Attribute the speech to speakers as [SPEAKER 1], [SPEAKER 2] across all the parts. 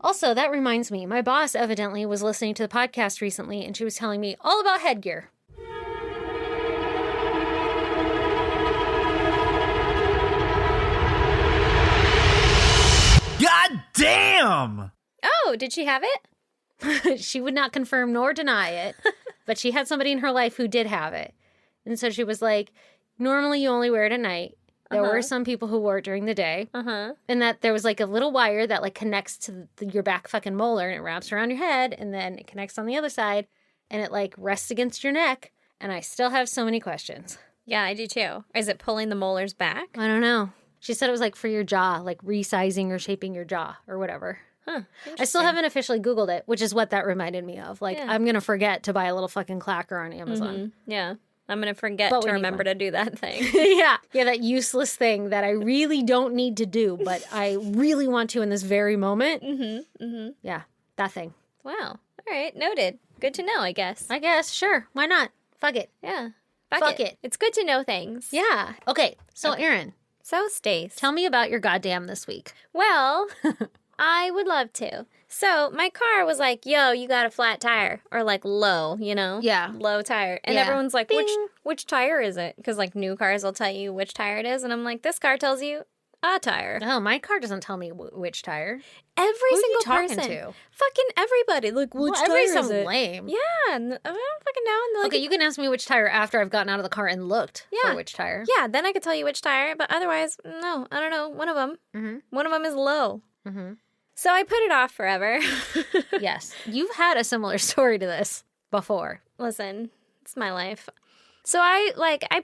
[SPEAKER 1] Also, that reminds me, my boss evidently was listening to the podcast recently, and she was telling me all about headgear.
[SPEAKER 2] God damn!
[SPEAKER 3] Oh, did she have it?
[SPEAKER 1] She would not confirm nor deny it, but she had somebody in her life who did have it. And so she was like, normally you only wear it at night. There were some people who wore it during the day. And that there was like a little wire that like connects to your back fucking molar and it wraps around your head and then it connects on the other side and it like rests against your neck. And I still have so many questions.
[SPEAKER 3] Yeah, I do too. Is it pulling the molars back?
[SPEAKER 1] I don't know. She said it was like for your jaw, like resizing or shaping your jaw or whatever.
[SPEAKER 3] Huh.
[SPEAKER 1] I still haven't officially Googled it, which is what that reminded me of. Like, I'm going to forget to buy a little fucking clacker on Amazon.
[SPEAKER 3] Yeah. I'm going to forget to remember to do that thing.
[SPEAKER 1] Yeah, that useless thing that I really don't need to do, but I really want to in this very moment. Yeah, that thing.
[SPEAKER 3] Wow. All right. Noted. Good to know, I guess.
[SPEAKER 1] I guess, sure. Why not? Fuck it.
[SPEAKER 3] Yeah.
[SPEAKER 1] Fuck it.
[SPEAKER 3] It's good to know things.
[SPEAKER 1] Yeah. Okay, so Erin.
[SPEAKER 3] So, Stace.
[SPEAKER 1] Tell me about your goddamn this week.
[SPEAKER 3] Well, I would love to. So, my car was like, yo, you got a flat tire. Or like low, you know?
[SPEAKER 1] Yeah.
[SPEAKER 3] Low tire. And everyone's like, which tire is it? Because like new cars will tell you which tire it is. And I'm like, this car tells you a tire.
[SPEAKER 1] Oh, my car doesn't tell me which tire.
[SPEAKER 3] Every
[SPEAKER 1] Who
[SPEAKER 3] single
[SPEAKER 1] are you talking
[SPEAKER 3] person.
[SPEAKER 1] to?
[SPEAKER 3] Fucking everybody. Like, which tire
[SPEAKER 1] everybody's
[SPEAKER 3] is
[SPEAKER 1] so
[SPEAKER 3] it?
[SPEAKER 1] lame.
[SPEAKER 3] Yeah. I don't fucking know. And they're like,
[SPEAKER 1] Okay, you can ask me which tire after I've gotten out of the car and looked for which tire.
[SPEAKER 3] Yeah, then I could tell you which tire. But otherwise, no, I don't know. One of them. One of them is low. So I put it off forever.
[SPEAKER 1] Yes. You've had a similar story to this before.
[SPEAKER 3] Listen, it's my life. So I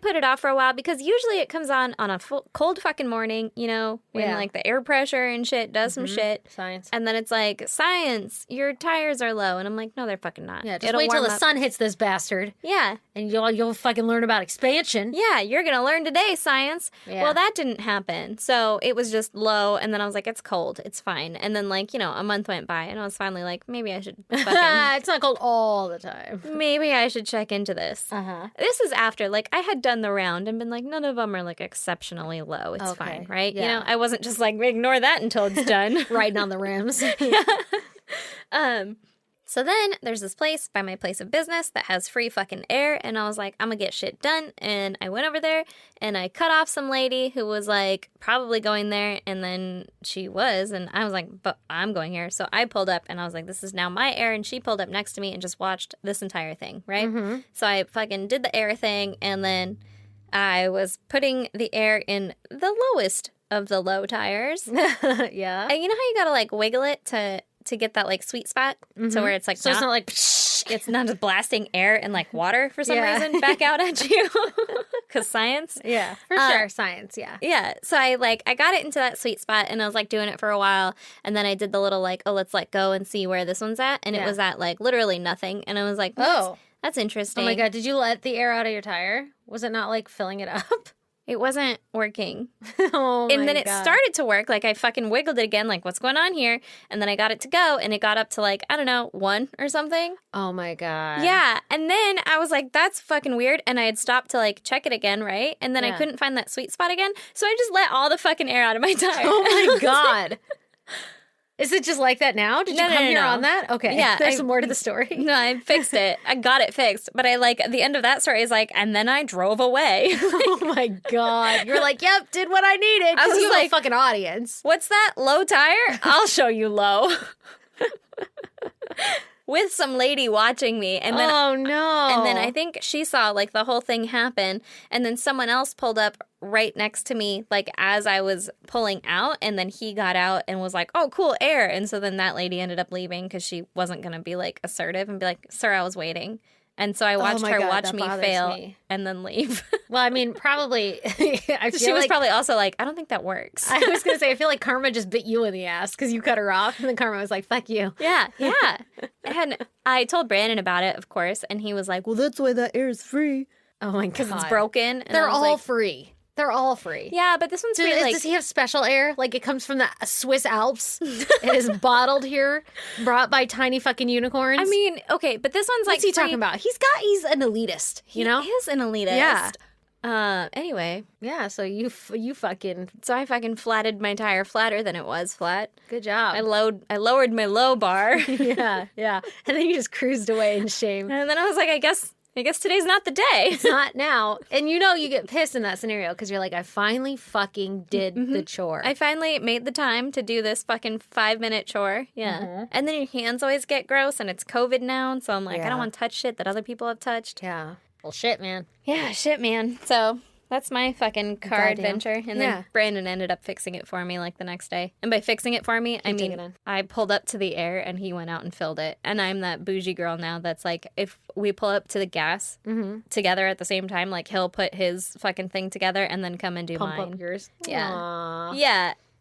[SPEAKER 3] put it off for a while because usually it comes on a cold fucking morning, you know, when like the air pressure and shit does some shit.
[SPEAKER 1] Science.
[SPEAKER 3] And then it's like, science, your tires are low. And I'm like, no, they're fucking not.
[SPEAKER 1] Yeah, just wait till the sun hits this bastard.
[SPEAKER 3] Yeah.
[SPEAKER 1] And you'll fucking learn about expansion.
[SPEAKER 3] Yeah, you're going to learn today, science.
[SPEAKER 1] Yeah.
[SPEAKER 3] Well, that didn't happen. So it was just low. And then I was like, it's cold. It's fine. And then like, you know, a month went by and I was finally like, maybe I should fucking...
[SPEAKER 1] It's not cold all the time.
[SPEAKER 3] Maybe I should check into this. This is after, like, I had done the round and been like, none of them are, like, exceptionally low. It's fine, right?
[SPEAKER 1] Yeah.
[SPEAKER 3] You know, I wasn't just like, ignore that until it's done.
[SPEAKER 1] Riding on the rims.
[SPEAKER 3] So then there's this place by my place of business that has free fucking air. And I was like, I'm gonna get shit done. And I went over there and I cut off some lady who was like probably going there. And then she was. And I was like, but I'm going here. So I pulled up and I was like, this is now my air. And she pulled up next to me and just watched this entire thing, right? So I fucking did the air thing. And then I was putting the air in the lowest of the low tires.
[SPEAKER 1] Yeah.
[SPEAKER 3] And you know how you gotta like wiggle it to get that like sweet spot, so where it's like
[SPEAKER 1] So it's not like
[SPEAKER 3] it's not just blasting air and like water for some reason back out at you, because science.
[SPEAKER 1] Yeah, for sure, science. Yeah.
[SPEAKER 3] Yeah, so I got it into that sweet spot, and I was like doing it for a while, and then I did the little like, oh, let's let go and see where this one's at, and it was at like literally nothing, and I was like, that's interesting.
[SPEAKER 1] Oh my god, did you let the air out of your tire? Was it not like filling it up?
[SPEAKER 3] It wasn't working.
[SPEAKER 1] Oh
[SPEAKER 3] and
[SPEAKER 1] my
[SPEAKER 3] then it
[SPEAKER 1] God.
[SPEAKER 3] started to work. Like I fucking wiggled it again. Like, what's going on here? And then I got it to go. And it got up to like, I don't know, 1 or something.
[SPEAKER 1] Oh my God.
[SPEAKER 3] Yeah. And then I was like, that's fucking weird. And I had stopped to like check it again, right? And then I couldn't find that sweet spot again. So I just let all the fucking air out of my tire.
[SPEAKER 1] Oh my God. Is it just like that now? Did you come here on that? Okay.
[SPEAKER 3] Yeah.
[SPEAKER 1] There's some more to the story.
[SPEAKER 3] No, I fixed it. I got it fixed. But I like, the end of that story is like, and then I drove away.
[SPEAKER 1] Oh my God. You're like, yep, did what I needed.
[SPEAKER 3] I was
[SPEAKER 1] you have
[SPEAKER 3] like,
[SPEAKER 1] a fucking audience.
[SPEAKER 3] What's that? Low tire? I'll show you low. With some lady watching me. And then,
[SPEAKER 1] oh no.
[SPEAKER 3] And then I think she saw like the whole thing happen. And then someone else pulled up right next to me, like as I was pulling out. And then he got out and was like, oh, cool, air. And so then that lady ended up leaving because she wasn't going to be like assertive and be like, sir, I was waiting. And so I watched her watch me fail and then leave.
[SPEAKER 1] Well, I mean, probably.
[SPEAKER 3] She was probably also like, I don't think that works.
[SPEAKER 1] I was going to say, I feel like karma just bit you in the ass because you cut her off. And then karma was like, fuck you.
[SPEAKER 3] Yeah. And I told Brandon about it, of course. And he was like, well, that's why that air is free.
[SPEAKER 1] Oh my God.
[SPEAKER 3] Because it's broken. And
[SPEAKER 1] They're all free. They're all free.
[SPEAKER 3] Yeah, but this one's free.
[SPEAKER 1] Does he have special air? Like it comes from the Swiss Alps? It is bottled here, brought by tiny fucking unicorns?
[SPEAKER 3] I mean, okay, but this one's like
[SPEAKER 1] what's he talking about? He's an elitist, you know?
[SPEAKER 3] He is an elitist.
[SPEAKER 1] Yeah.
[SPEAKER 3] Anyway,
[SPEAKER 1] Yeah, so you fucking
[SPEAKER 3] so I fucking flatted my tire flatter than it was flat.
[SPEAKER 1] good job.
[SPEAKER 3] I lowered my low bar.
[SPEAKER 1] yeah. And then you just cruised away in shame.
[SPEAKER 3] And then I was like, I guess today's not the day.
[SPEAKER 1] It's not now. And you get pissed in that scenario because you're like, I finally fucking did the chore.
[SPEAKER 3] I finally made the time to do this fucking 5-minute chore. Yeah. And then your hands always get gross, and it's COVID now. So I'm like, I
[SPEAKER 1] Yeah.
[SPEAKER 3] don't want to touch shit that other people have touched.
[SPEAKER 1] Yeah. Well, shit, man.
[SPEAKER 3] Yeah, shit, man. So that's my fucking car
[SPEAKER 1] Goddamn.
[SPEAKER 3] adventure. And
[SPEAKER 1] Yeah.
[SPEAKER 3] then Brandon ended up fixing it for me like the next day. And by fixing it for me, I
[SPEAKER 1] take it
[SPEAKER 3] mean,
[SPEAKER 1] in.
[SPEAKER 3] I pulled up to the air and he went out and filled it. And I'm that bougie girl now that's like, if we pull up to the gas together at the same time, like he'll put his fucking thing together and then come and do
[SPEAKER 1] Pump
[SPEAKER 3] mine.
[SPEAKER 1] up yours.
[SPEAKER 3] Yeah.
[SPEAKER 1] Aw.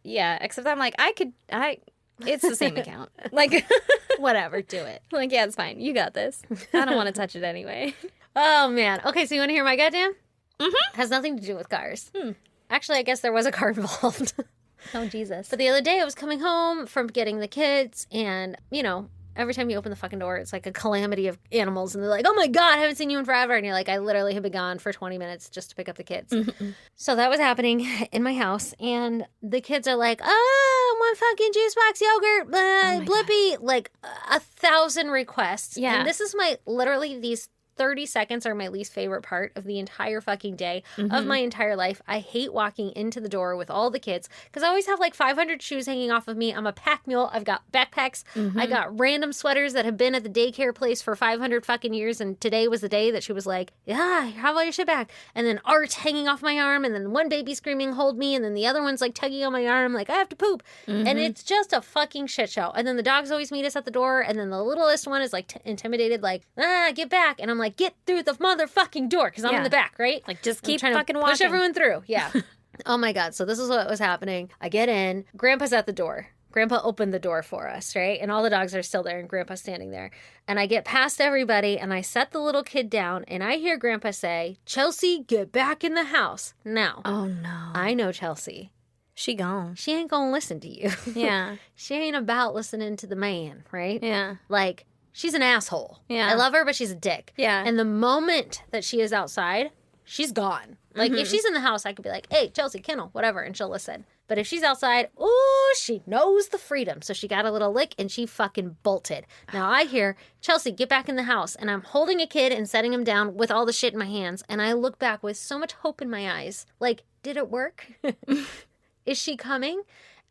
[SPEAKER 3] Yeah. Except I'm like, it's the same account. Like,
[SPEAKER 1] Whatever, do it.
[SPEAKER 3] like, yeah, it's fine. You got this. I don't want to touch it anyway.
[SPEAKER 1] Oh, man. Okay, so you want to hear my goddamn? Has nothing to do with cars. Actually, I guess there was a car involved.
[SPEAKER 3] Oh, Jesus.
[SPEAKER 1] But the other day I was coming home from getting the kids, and, every time you open the fucking door, it's like a calamity of animals, and they're like, oh my God, I haven't seen you in forever. And you're like, I literally have been gone for 20 minutes just to pick up the kids. So that was happening in my house, and the kids are like, oh, one fucking juice box yogurt, Blippy, like 1,000 requests.
[SPEAKER 3] Yeah.
[SPEAKER 1] And this is literally these 30 seconds are my least favorite part of the entire fucking day of my entire life. I hate walking into the door with all the kids because I always have like 500 shoes hanging off of me. I'm a pack mule. I've got backpacks. I got random sweaters that have been at the daycare place for 500 fucking years. And today was the day that she was like, yeah, how about your shit back? And then art hanging off my arm. And then one baby screaming, hold me. And then the other one's like tugging on my arm, like, I have to poop. And it's just a fucking shit show. And then the dogs always meet us at the door. And then the littlest one is like intimidated, like, get back. And I'm like, get through the motherfucking door because I'm in the back, right?
[SPEAKER 3] Like, just
[SPEAKER 1] I'm
[SPEAKER 3] keep
[SPEAKER 1] trying
[SPEAKER 3] fucking
[SPEAKER 1] to
[SPEAKER 3] walking.
[SPEAKER 1] push everyone through. Yeah. Oh my God. So this is what was happening. I get in. Grandpa's at the door. Grandpa opened the door for us, right? And all the dogs are still there and Grandpa's standing there. And I get past everybody and I set the little kid down and I hear Grandpa say, Chelsea, get back in the house. Now,
[SPEAKER 3] Oh, no.
[SPEAKER 1] I know Chelsea.
[SPEAKER 3] She gone.
[SPEAKER 1] She ain't gonna listen to you.
[SPEAKER 3] Yeah.
[SPEAKER 1] She ain't about listening to the man, right?
[SPEAKER 3] Yeah.
[SPEAKER 1] Like, she's an asshole.
[SPEAKER 3] Yeah.
[SPEAKER 1] I love her, but she's a dick.
[SPEAKER 3] Yeah.
[SPEAKER 1] And the moment that she is outside, she's gone. Like, if she's in the house, I could be like, hey, Chelsea, kennel, whatever, and she'll listen. But if she's outside, ooh, she knows the freedom. So she got a little lick and she fucking bolted. Now I hear, Chelsea, get back in the house. And I'm holding a kid and setting him down with all the shit in my hands. And I look back with so much hope in my eyes. Like, did it work? Is she coming?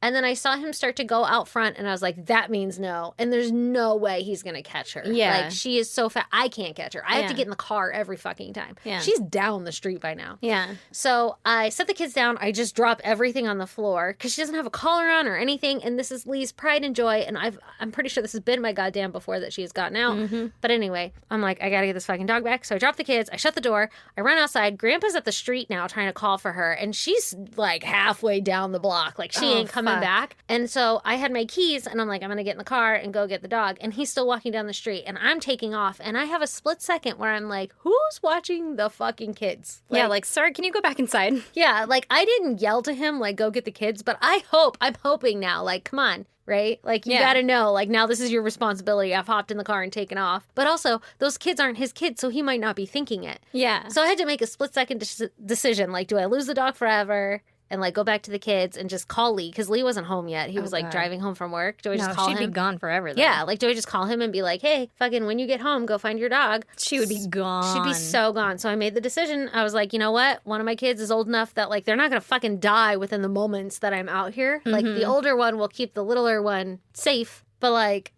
[SPEAKER 1] And then I saw him start to go out front, and I was like, that means no. And there's no way he's going to catch her.
[SPEAKER 3] Yeah.
[SPEAKER 1] Like, she is so fast. I can't catch her. I have to
[SPEAKER 3] Yeah.
[SPEAKER 1] get in the car every fucking time.
[SPEAKER 3] Yeah.
[SPEAKER 1] She's down the street by now.
[SPEAKER 3] Yeah.
[SPEAKER 1] So I set the kids down. I just drop everything on the floor because she doesn't have a collar on or anything. And this is Lee's pride and joy. And I'm pretty sure this has been my goddamn before that she has gotten out. But anyway, I'm like, I got to get this fucking dog back. So I drop the kids. I shut the door. I run outside. Grandpa's at the street now trying to call for her. And she's like halfway down the block. Like, she ain't coming
[SPEAKER 3] fuck.
[SPEAKER 1] back. And so I had my keys and I'm like, I'm going to get in the car and go get the dog. And he's still walking down the street and I'm taking off. And I have a split second where I'm like, who's watching the fucking kids?
[SPEAKER 3] Yeah, like, sir, can you go back inside?
[SPEAKER 1] Yeah, like I didn't yell to him, like, go get the kids, but I'm hoping now, like, come on, right? Like, you
[SPEAKER 3] Yeah.
[SPEAKER 1] gotta know, like, now this is your responsibility. I've hopped in the car and taken off. But also, those kids aren't his kids, so he might not be thinking it.
[SPEAKER 3] Yeah.
[SPEAKER 1] So I had to make a split second decision, like, do I lose the dog forever? And like go back to the kids and just call Lee because Lee wasn't home yet. He was like
[SPEAKER 3] God.
[SPEAKER 1] driving home from work. Do I just
[SPEAKER 3] No,
[SPEAKER 1] call
[SPEAKER 3] she'd
[SPEAKER 1] him?
[SPEAKER 3] be gone forever. Then.
[SPEAKER 1] Yeah, like do I just call him and be like, hey, fucking when you get home, go find your dog.
[SPEAKER 3] She would be gone.
[SPEAKER 1] She'd be so gone. So I made the decision. I was like, you know what? One of my kids is old enough that like they're not gonna fucking die within the moments that I'm out here. Like the older one will keep the littler one safe, but like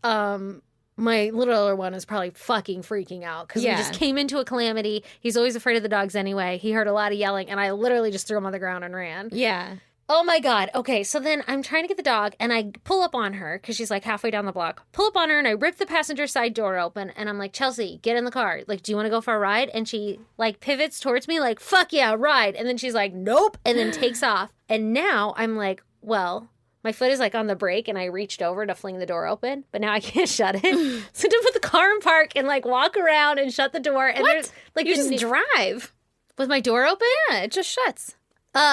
[SPEAKER 1] my littler one is probably fucking freaking out because we
[SPEAKER 3] Yeah.
[SPEAKER 1] just came into a calamity. He's always afraid of the dogs anyway. He heard a lot of yelling, and I literally just threw him on the ground and ran.
[SPEAKER 3] Yeah.
[SPEAKER 1] Oh my God. Okay, so then I'm trying to get the dog and I pull up on her because she's like halfway down the block. Pull up on her and I rip the passenger side door open and I'm like, Chelsea, get in the car. Like, do you want to go for a ride? And she like pivots towards me like, fuck yeah, ride. And then she's like, nope. And then takes off. And now I'm like, well, my foot is like on the brake and I reached over to fling the door open, but now I can't shut it. So to put the car in park and like walk around and shut the door. And
[SPEAKER 3] What?
[SPEAKER 1] there's like
[SPEAKER 3] You
[SPEAKER 1] the
[SPEAKER 3] just drive.
[SPEAKER 1] with my door open?
[SPEAKER 3] Yeah, it just shuts.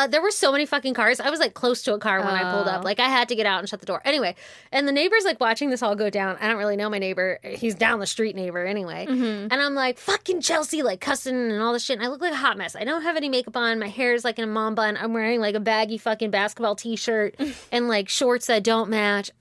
[SPEAKER 1] There were so many fucking cars. I was like close to a car when I pulled up. Like I had to get out and shut the door. Anyway, and the neighbor's like watching this all go down. I don't really know my neighbor. He's down the street neighbor anyway. And I'm like, fucking Chelsea, like cussing and all this shit. And I look like a hot mess. I don't have any makeup on. My hair is like in a mom bun. I'm wearing like a baggy fucking basketball t-shirt and like shorts that don't match.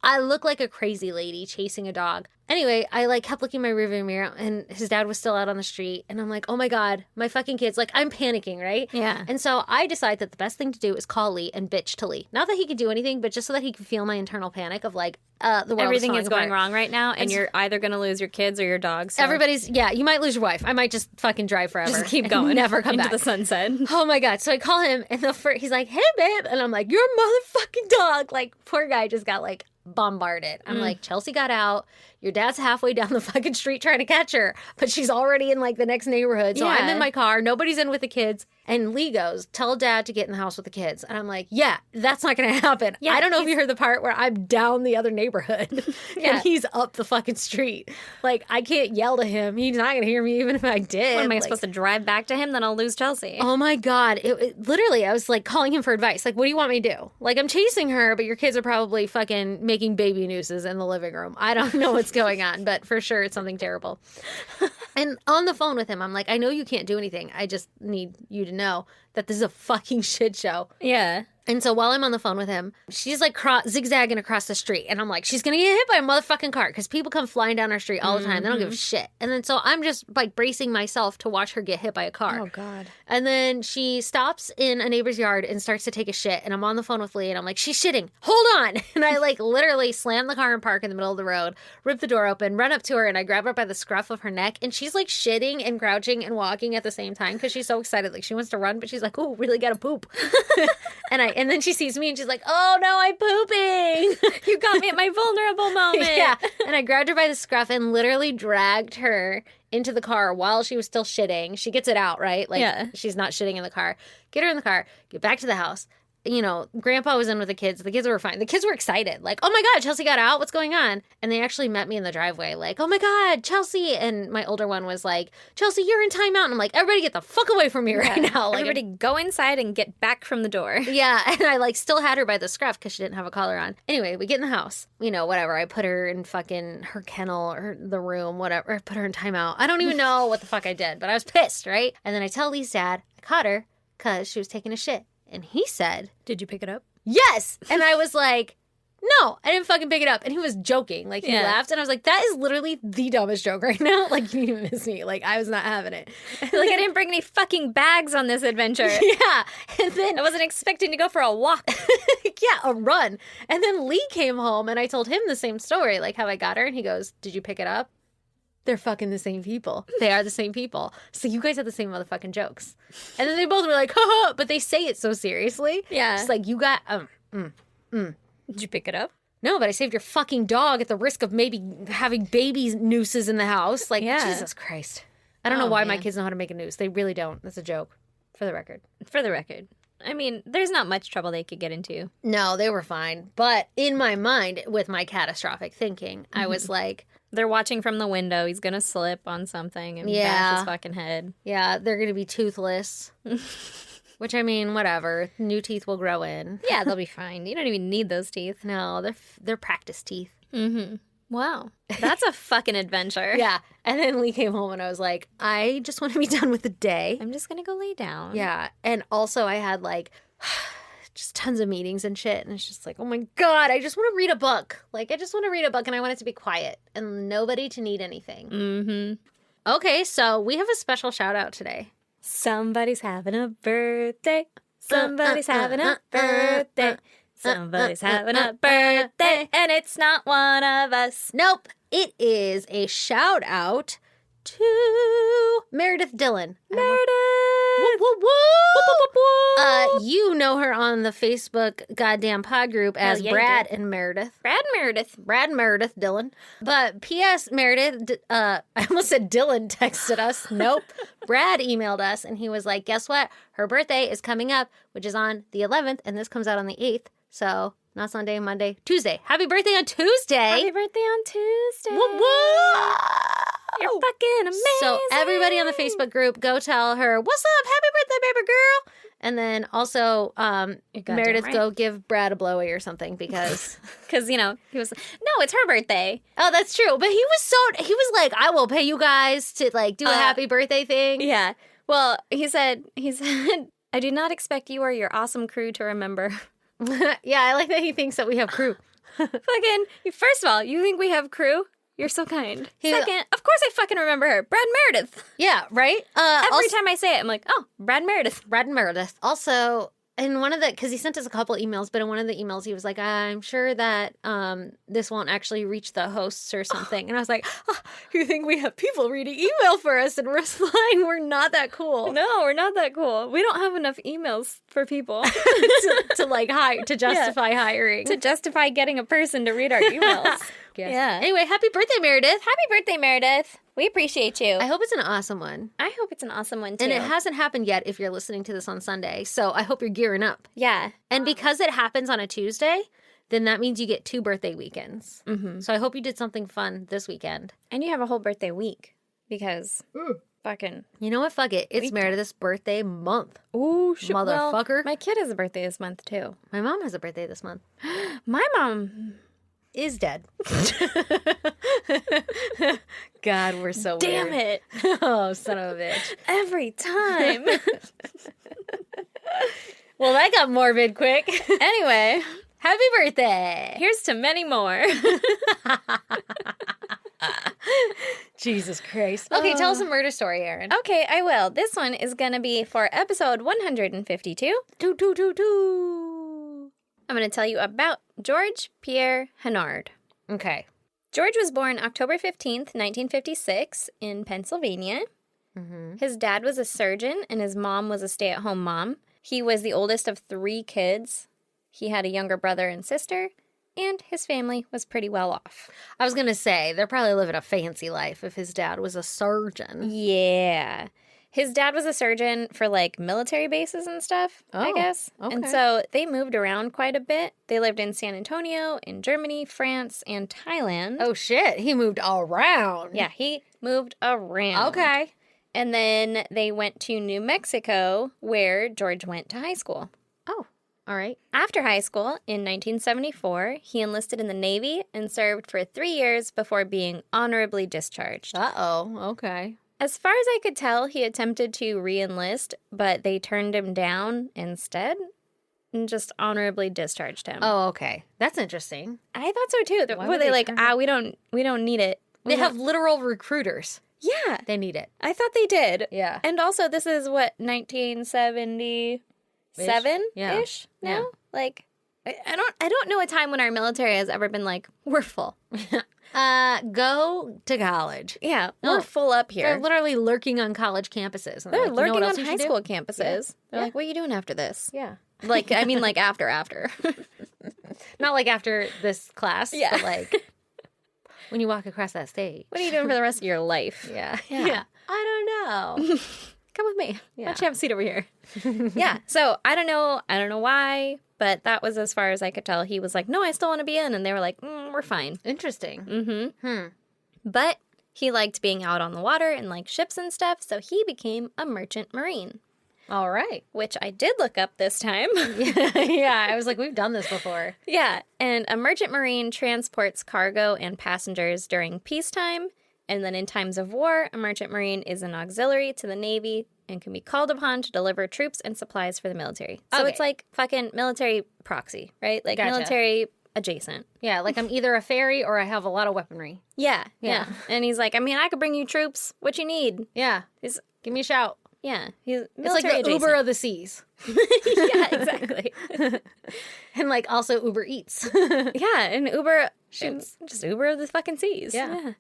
[SPEAKER 1] I look like a crazy lady chasing a dog. Anyway, I like kept looking in my rearview mirror and his dad was still out on the street. And I'm like, oh my God, my fucking kids. Like, I'm panicking, right?
[SPEAKER 3] Yeah.
[SPEAKER 1] And so I decide that the best thing to do is call Lee and bitch to Lee. Not that he could do anything, but just so that he could feel my internal panic of like, the world
[SPEAKER 3] Everything
[SPEAKER 1] is
[SPEAKER 3] is going
[SPEAKER 1] apart.
[SPEAKER 3] wrong right now, and you're either going to lose your kids or your dogs. So
[SPEAKER 1] Everybody's, yeah, you might lose your wife. I might just fucking drive forever.
[SPEAKER 3] just keep
[SPEAKER 1] and
[SPEAKER 3] going.
[SPEAKER 1] never come
[SPEAKER 3] into
[SPEAKER 1] back.
[SPEAKER 3] the sunset.
[SPEAKER 1] Oh my God. So I call him and he's like, hey, babe. And I'm like, your motherfucking dog. Like, poor guy just got like bombarded. I'm like, Chelsea got out. Your dad's halfway down the fucking street trying to catch her, but she's already in like the next neighborhood. So I'm
[SPEAKER 3] Yeah.
[SPEAKER 1] in my car. Nobody's in with the kids. And Lee goes, tell dad to get in the house with the kids. And I'm like, yeah, that's not going to happen.
[SPEAKER 3] Yeah,
[SPEAKER 1] I don't know if you heard the part where I'm down the other neighborhood
[SPEAKER 3] Yeah.
[SPEAKER 1] and he's up the fucking street. Like, I can't yell to him. He's not going to hear me even if I did.
[SPEAKER 3] What am I
[SPEAKER 1] Like,
[SPEAKER 3] supposed to drive back to him? Then I'll lose Chelsea.
[SPEAKER 1] Oh my God. It literally, I was like calling him for advice. Like, what do you want me to do? Like, I'm chasing her, but your kids are probably fucking making baby nooses in the living room. I don't know what's going on, but for sure it's something terrible. And on the phone with him, I'm like, I know you can't do anything. I just need you to know that this is a fucking shit show.
[SPEAKER 3] Yeah.
[SPEAKER 1] And so while I'm on the phone with him, she's like zigzagging across the street. And I'm like, she's going to get hit by a motherfucking car because people come flying down our street all the time. They don't give a shit. And then so I'm just like bracing myself to watch her get hit by a car.
[SPEAKER 3] Oh, God.
[SPEAKER 1] And then she stops in a neighbor's yard and starts to take a shit. And I'm on the phone with Lee and I'm like, she's shitting. Hold on. And I like literally slam the car and park in the middle of the road, rip the door open, run up to her, and I grab her by the scruff of her neck. And she's like shitting and crouching and walking at the same time because she's so excited. Like she wants to run, but she's like, oh, really gotta poop. and then she sees me and she's like, oh no, I'm pooping.
[SPEAKER 3] You got me at my vulnerable moment.
[SPEAKER 1] Yeah. And I grabbed her by the scruff and literally dragged her into the car while she was still shitting. She gets it out, right? Like,
[SPEAKER 3] Yeah.
[SPEAKER 1] she's not shitting in the car. Get her in the car, get back to the house. You know, Grandpa was in with the kids. The kids were fine. The kids were excited. Like, oh my God, Chelsea got out. What's going on? And they actually met me in the driveway. Like, oh my God, Chelsea. And my older one was like, Chelsea, you're in timeout. And I'm like, everybody get the fuck away from me right now. Like,
[SPEAKER 3] Everybody go inside and get back from the door.
[SPEAKER 1] yeah, and I like still had her by the scruff because she didn't have a collar on. Anyway, we get in the house. You know, whatever. I put her in fucking her kennel or the room, whatever. I put her in timeout. I don't even know what the fuck I did, but I was pissed, right? And then I tell Lee's dad I caught her because she was taking a shit. And he said,
[SPEAKER 3] Did you pick it up?
[SPEAKER 1] yes. And I was like, no, I didn't fucking pick it up. And he was joking. Like, he
[SPEAKER 3] Yeah.
[SPEAKER 1] laughed. And I was like, that is literally the dumbest joke right now. Like, you didn't miss me. Like, I was not having it.
[SPEAKER 3] Like, I didn't bring any fucking bags on this adventure.
[SPEAKER 1] Yeah. And then
[SPEAKER 3] I wasn't expecting to go for a walk.
[SPEAKER 1] yeah, a run. And then Lee came home and I told him the same story, like how I got her. And he goes, did you pick it up? They're fucking the same people. They are the same people. So you guys have the same motherfucking jokes. And then they both were like, ha, but they say it so seriously.
[SPEAKER 3] Yeah.
[SPEAKER 1] It's like, you got,
[SPEAKER 3] Did you pick it up?
[SPEAKER 1] no, but I saved your fucking dog at the risk of maybe having baby nooses in the house. Like,
[SPEAKER 3] Yeah.
[SPEAKER 1] Jesus Christ. I don't know
[SPEAKER 3] Oh,
[SPEAKER 1] why my
[SPEAKER 3] man.
[SPEAKER 1] kids know how to make a noose. They really don't. That's a joke, for the record.
[SPEAKER 3] For the record. I mean, there's not much trouble they could get into.
[SPEAKER 1] No, they were fine. But in my mind, with my catastrophic thinking, I was like,
[SPEAKER 3] They're watching from the window. He's going to slip on something and bash
[SPEAKER 1] Yeah.
[SPEAKER 3] his fucking head.
[SPEAKER 1] yeah, they're going to be toothless. Which, I mean, whatever. New teeth will grow in.
[SPEAKER 3] Yeah, they'll be fine. You don't even need those teeth.
[SPEAKER 1] No, they're practice teeth.
[SPEAKER 3] Mm-hmm. Wow. That's a fucking adventure.
[SPEAKER 1] Yeah. And then Lee came home and I was like, I just want to be done with the day.
[SPEAKER 3] I'm just going to go lay down.
[SPEAKER 1] Yeah. And also I had like just tons of meetings and shit. And it's just like, oh my God, I just want to read a book. Like, I just want to read a book and I want it to be quiet and nobody to need anything.
[SPEAKER 3] Mm-hmm.
[SPEAKER 1] Okay, so we have a special shout out today.
[SPEAKER 3] Somebody's having a birthday. Somebody's having a birthday. Somebody's having a birthday. And it's not one of us.
[SPEAKER 1] Nope. It is a shout out to Meredith Dillon.
[SPEAKER 3] Meredith!
[SPEAKER 1] Woo, woo, woo! You know her on the Facebook goddamn pod group as
[SPEAKER 3] yeah, you
[SPEAKER 1] Brad and Meredith.
[SPEAKER 3] Brad Meredith.
[SPEAKER 1] Brad and Meredith Dillon. But P.S. Meredith, I almost said Dylan texted us. Nope. Brad emailed us and he was like, guess what? Her birthday is coming up, which is on the 11th, and this comes out on the 8th. So, not Sunday, Monday, Tuesday. Happy birthday on Tuesday!
[SPEAKER 3] Happy birthday on Tuesday.
[SPEAKER 1] Woo, woo!
[SPEAKER 3] You're fucking amazing.
[SPEAKER 1] So everybody on the Facebook group, go tell her, what's up? Happy birthday, baby girl. And then also,
[SPEAKER 3] goddamn
[SPEAKER 1] Meredith,
[SPEAKER 3] right.
[SPEAKER 1] go give Brad a blowy or something because...
[SPEAKER 3] Because, he was, no, it's her birthday.
[SPEAKER 1] Oh, that's true. But he was like, I will pay you guys to like do a happy birthday thing.
[SPEAKER 3] Yeah. Well, he said, I do not expect you or your awesome crew to remember.
[SPEAKER 1] Yeah, I like that he thinks that we have crew.
[SPEAKER 3] Fucking, first of all, you think we have crew? You're so kind.
[SPEAKER 1] He-
[SPEAKER 3] Second, of course I fucking remember her. Brad Meredith.
[SPEAKER 1] Yeah, right?
[SPEAKER 3] Every time I say it, I'm like, oh, Brad Meredith.
[SPEAKER 1] Brad and Meredith. Also, in one of the, because he sent us a couple emails, but in one of the emails, he was like, I'm sure that this won't actually reach the hosts or something. And I was like, oh, you think we have people reading email for us and replying? We're not that cool.
[SPEAKER 3] No, we're not that cool. We don't have enough emails for people
[SPEAKER 1] to like hire, to justify hiring.
[SPEAKER 3] to justify getting a person to read our emails.
[SPEAKER 1] Yes.
[SPEAKER 3] Yeah.
[SPEAKER 1] Anyway, happy birthday, Meredith.
[SPEAKER 3] Happy birthday, Meredith. We appreciate you.
[SPEAKER 1] I hope it's an awesome one.
[SPEAKER 3] I hope it's an awesome one, too.
[SPEAKER 1] And it hasn't happened yet if you're listening to this on Sunday. So I hope you're gearing up.
[SPEAKER 3] Yeah.
[SPEAKER 1] And because it happens on a Tuesday, then that means you get 2 birthday weekends. Mm-hmm. So I hope you did something fun this weekend.
[SPEAKER 3] And you have a whole birthday week because fucking...
[SPEAKER 1] You know what? Fuck it. It's Meredith's birthday month.
[SPEAKER 3] Ooh, shit.
[SPEAKER 1] Motherfucker.
[SPEAKER 3] Well, my kid has a birthday this month, too.
[SPEAKER 1] My mom has a birthday this month.
[SPEAKER 3] My mom...
[SPEAKER 1] Is dead. God, we're so
[SPEAKER 3] Damn
[SPEAKER 1] weird.
[SPEAKER 3] it.
[SPEAKER 1] Oh, son of a bitch.
[SPEAKER 3] Every time.
[SPEAKER 1] Well, that got morbid quick.
[SPEAKER 3] Anyway,
[SPEAKER 1] Happy birthday.
[SPEAKER 3] here's to many more.
[SPEAKER 1] Jesus Christ. Okay, tell us a murder story, Erin.
[SPEAKER 3] Okay, I will. This one is going to be for episode 152. I'm going to tell you about George Pierre Hennard.
[SPEAKER 1] Okay.
[SPEAKER 3] George was born October 15th, 1956 in Pennsylvania.
[SPEAKER 1] Mm-hmm.
[SPEAKER 3] His dad was a surgeon and his mom was a stay-at-home mom. He was the oldest of 3 kids. He had a younger brother and sister, and his family was pretty well off.
[SPEAKER 1] I was going to say, they're probably living a fancy life if his dad was a surgeon.
[SPEAKER 3] Yeah. His dad was a surgeon for, like, military bases and stuff, I
[SPEAKER 1] Oh,
[SPEAKER 3] guess.
[SPEAKER 1] okay.
[SPEAKER 3] And so they moved around quite a bit. They lived in San Antonio, in Germany, France, and Thailand.
[SPEAKER 1] Oh, shit. He moved all around.
[SPEAKER 3] Yeah, he moved around.
[SPEAKER 1] Okay.
[SPEAKER 3] And then they went to New Mexico, where George went to high school.
[SPEAKER 1] Oh, all right.
[SPEAKER 3] After high school, in 1974, he enlisted in the Navy and served for 3 years before being honorably discharged.
[SPEAKER 1] Uh-oh. Okay.
[SPEAKER 3] As far as I could tell, he attempted to re-enlist, but they turned him down instead and just honorably discharged him.
[SPEAKER 1] Oh, okay. That's interesting.
[SPEAKER 3] I thought so too.
[SPEAKER 1] Why
[SPEAKER 3] Were
[SPEAKER 1] would
[SPEAKER 3] they
[SPEAKER 1] they
[SPEAKER 3] like,
[SPEAKER 1] turn
[SPEAKER 3] we don't need it.
[SPEAKER 1] They have literal recruiters.
[SPEAKER 3] Yeah,
[SPEAKER 1] They need it.
[SPEAKER 3] I thought they did.
[SPEAKER 1] Yeah.
[SPEAKER 3] And also, this is what, 1977
[SPEAKER 1] Yeah.
[SPEAKER 3] ish now.
[SPEAKER 1] Yeah.
[SPEAKER 3] Like, I don't know a time when our military has ever been like, we're full.
[SPEAKER 1] Go to college.
[SPEAKER 3] Yeah,
[SPEAKER 1] No.
[SPEAKER 3] we're full up
[SPEAKER 1] They're
[SPEAKER 3] here.
[SPEAKER 1] literally lurking on college campuses. And
[SPEAKER 3] They're
[SPEAKER 1] like, you know
[SPEAKER 3] lurking
[SPEAKER 1] what
[SPEAKER 3] on
[SPEAKER 1] else you
[SPEAKER 3] high
[SPEAKER 1] should do?
[SPEAKER 3] school campuses. They're
[SPEAKER 1] Yeah.
[SPEAKER 3] like, what are you doing after this?
[SPEAKER 1] Yeah.
[SPEAKER 3] Like, I mean, like after.
[SPEAKER 1] Not like after this class,
[SPEAKER 3] Yeah.
[SPEAKER 1] but like when you walk across that stage.
[SPEAKER 3] What are you doing for the rest of your life?
[SPEAKER 1] Yeah.
[SPEAKER 3] Yeah.
[SPEAKER 1] I don't know.
[SPEAKER 3] Come with me.
[SPEAKER 1] Yeah.
[SPEAKER 3] Why don't you have a seat over here? Yeah. So I don't know why, but that was as far as I could tell. He was like, no, I still want to be in. And they were like, we're fine.
[SPEAKER 1] Interesting.
[SPEAKER 3] Mm-hmm. But he liked being out on the water and like ships and stuff. So he became a merchant marine,
[SPEAKER 1] All right.
[SPEAKER 3] which I did look up this time.
[SPEAKER 1] Yeah. I was like, we've done this before.
[SPEAKER 3] Yeah. And a merchant marine transports cargo and passengers during peacetime. And then in times of war, a merchant marine is an auxiliary to the Navy and can be called upon to deliver troops and supplies for the military. So
[SPEAKER 1] Okay.
[SPEAKER 3] it's like fucking military proxy, right? Like
[SPEAKER 1] Gotcha.
[SPEAKER 3] military adjacent.
[SPEAKER 1] Yeah. Like I'm either a fairy or I have a lot of weaponry.
[SPEAKER 3] Yeah,
[SPEAKER 1] Yeah.
[SPEAKER 3] yeah. And he's like, I mean, I could bring you troops. What you need?
[SPEAKER 1] Yeah.
[SPEAKER 3] He's,
[SPEAKER 1] Give me a shout.
[SPEAKER 3] yeah. He's
[SPEAKER 1] It's like
[SPEAKER 3] military
[SPEAKER 1] the Uber of the seas.
[SPEAKER 3] Yeah, exactly.
[SPEAKER 1] And like also Uber Eats.
[SPEAKER 3] Yeah, and Uber,
[SPEAKER 1] Shoots.
[SPEAKER 3] just Uber of the fucking seas.
[SPEAKER 1] Yeah.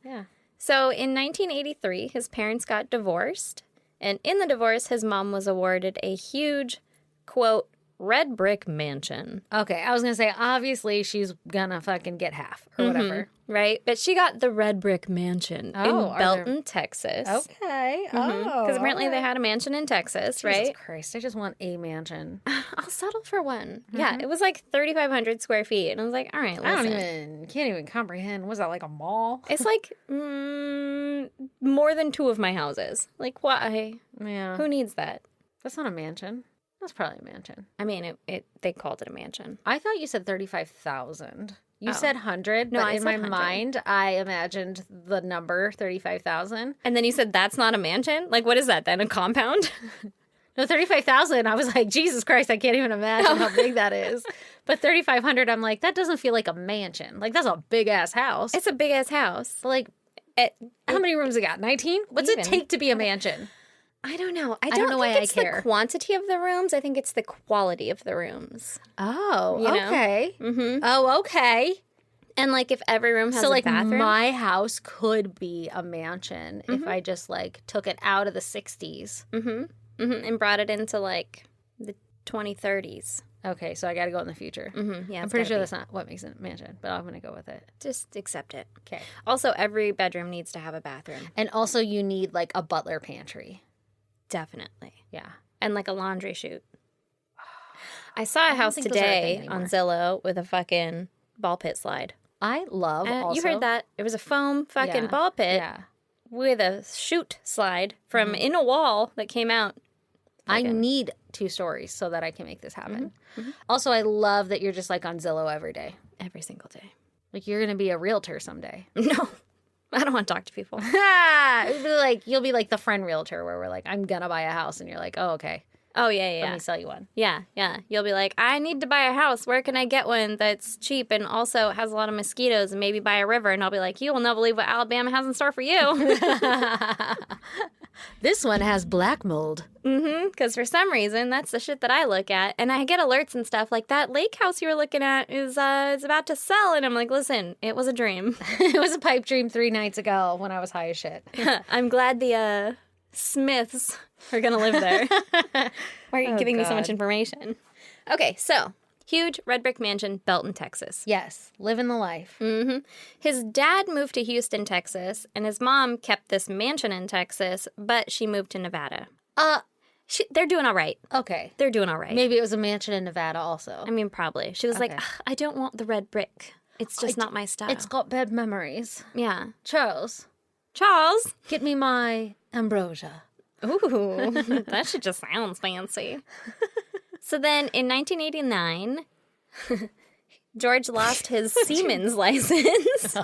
[SPEAKER 3] So in 1983, his parents got divorced. And in the divorce, his mom was awarded a huge, quote, red brick mansion.
[SPEAKER 1] Okay. I was going to say, obviously she's gonna fucking get half or whatever.
[SPEAKER 3] Right? But she got the red brick mansion
[SPEAKER 1] Oh,
[SPEAKER 3] in
[SPEAKER 1] are there-
[SPEAKER 3] Belton, Texas.
[SPEAKER 1] Okay. Oh.
[SPEAKER 3] Because apparently they had a mansion in Texas, right?
[SPEAKER 1] Jesus Christ. I just want a mansion.
[SPEAKER 3] I'll settle for one. Yeah, it was like 3,500 square feet. And I was like, all right, listen.
[SPEAKER 1] Can't even comprehend. Was that like a mall?
[SPEAKER 3] It's like more than 2 of my houses. Like, why?
[SPEAKER 1] Yeah.
[SPEAKER 3] Who needs that?
[SPEAKER 1] That's not a mansion. That's probably a mansion.
[SPEAKER 3] I mean, they called it a mansion.
[SPEAKER 1] I thought you said 35,000. You
[SPEAKER 3] Oh.
[SPEAKER 1] said 100,
[SPEAKER 3] No,
[SPEAKER 1] but
[SPEAKER 3] I
[SPEAKER 1] in
[SPEAKER 3] said
[SPEAKER 1] my
[SPEAKER 3] 100.
[SPEAKER 1] mind, I imagined the number 35,000.
[SPEAKER 3] And then you said that's not a mansion? Like, what is that then? A compound?
[SPEAKER 1] No, 35,000. I was like, Jesus Christ, I can't even imagine how big that is. But 3,500, I'm like, that doesn't feel like a mansion. Like, that's a big ass house.
[SPEAKER 3] It's a big ass house.
[SPEAKER 1] But like, how many rooms it got? 19? What's it
[SPEAKER 3] Even.
[SPEAKER 1] take to be a mansion?
[SPEAKER 3] I don't know. I
[SPEAKER 1] don't know
[SPEAKER 3] don't
[SPEAKER 1] why
[SPEAKER 3] think
[SPEAKER 1] I
[SPEAKER 3] it's
[SPEAKER 1] care.
[SPEAKER 3] the quantity of the rooms. I think it's the quality of the rooms.
[SPEAKER 1] Oh,
[SPEAKER 3] You know?
[SPEAKER 1] okay.
[SPEAKER 3] Mm-hmm.
[SPEAKER 1] Oh, okay.
[SPEAKER 3] And like if every room has
[SPEAKER 1] So
[SPEAKER 3] a
[SPEAKER 1] like
[SPEAKER 3] bathroom.
[SPEAKER 1] my house could be a mansion if I just like took it out of the 60s.
[SPEAKER 3] And brought it into like the 2030s.
[SPEAKER 1] Okay, so I got to go in the future.
[SPEAKER 3] Yeah,
[SPEAKER 1] I'm pretty sure that's not what makes it a mansion, but I'm going to go with it.
[SPEAKER 3] Just accept it.
[SPEAKER 1] Okay.
[SPEAKER 3] Also, every bedroom needs to have a bathroom.
[SPEAKER 1] And also you need like a butler pantry.
[SPEAKER 3] Definitely.
[SPEAKER 1] Yeah.
[SPEAKER 3] And like a laundry chute. I saw a house
[SPEAKER 1] think those are a thing
[SPEAKER 3] today on
[SPEAKER 1] anymore.
[SPEAKER 3] Zillow with a fucking ball pit slide.
[SPEAKER 1] I love also.
[SPEAKER 3] You heard that? It was a foam fucking
[SPEAKER 1] Yeah.
[SPEAKER 3] ball pit
[SPEAKER 1] Yeah.
[SPEAKER 3] with a chute slide from in a wall that came out.
[SPEAKER 1] I
[SPEAKER 3] Fucking-
[SPEAKER 1] need 2 stories so that I can make this happen. Also, I love that you're just like on Zillow every day.
[SPEAKER 3] Every single day.
[SPEAKER 1] Like you're going to be a realtor someday.
[SPEAKER 3] No, I don't want to talk to people.
[SPEAKER 1] You'll be like the friend realtor where we're like, I'm going to buy a house. And you're like, oh, okay.
[SPEAKER 3] Oh, yeah,
[SPEAKER 1] Let
[SPEAKER 3] yeah.
[SPEAKER 1] me sell you one.
[SPEAKER 3] Yeah, yeah. You'll be like, I need to buy a house. Where can I get one that's cheap and also has a lot of mosquitoes and maybe by a river? And I'll be like, you will not believe what Alabama has in store for you.
[SPEAKER 1] This one has black mold.
[SPEAKER 3] Because for some reason, that's the shit that I look at. And I get alerts and stuff like that lake house you were looking at is about to sell. And I'm like, listen, it was a dream.
[SPEAKER 1] It was a pipe dream 3 nights ago when I was high as shit.
[SPEAKER 3] I'm glad the Smiths are going to live there. Why are you giving me so much
[SPEAKER 1] God.
[SPEAKER 3] information? Okay, so huge red brick mansion, Belton, Texas.
[SPEAKER 1] Yes, living the life.
[SPEAKER 3] His dad moved to Houston, Texas, and his mom kept this mansion in Texas, but she moved to Nevada. They're doing all right.
[SPEAKER 1] Okay.
[SPEAKER 3] They're doing all right.
[SPEAKER 1] Maybe it was a mansion in Nevada also.
[SPEAKER 3] I mean, probably. She was like,
[SPEAKER 1] Okay.
[SPEAKER 3] "Ugh, I don't want the red brick. It's just not my style.
[SPEAKER 1] It's got bad memories.
[SPEAKER 3] Yeah.
[SPEAKER 1] Charles,
[SPEAKER 3] Charles.
[SPEAKER 1] get me my ambrosia.
[SPEAKER 3] Ooh, that shit just sounds fancy. So then in 1989, George lost his Siemens license.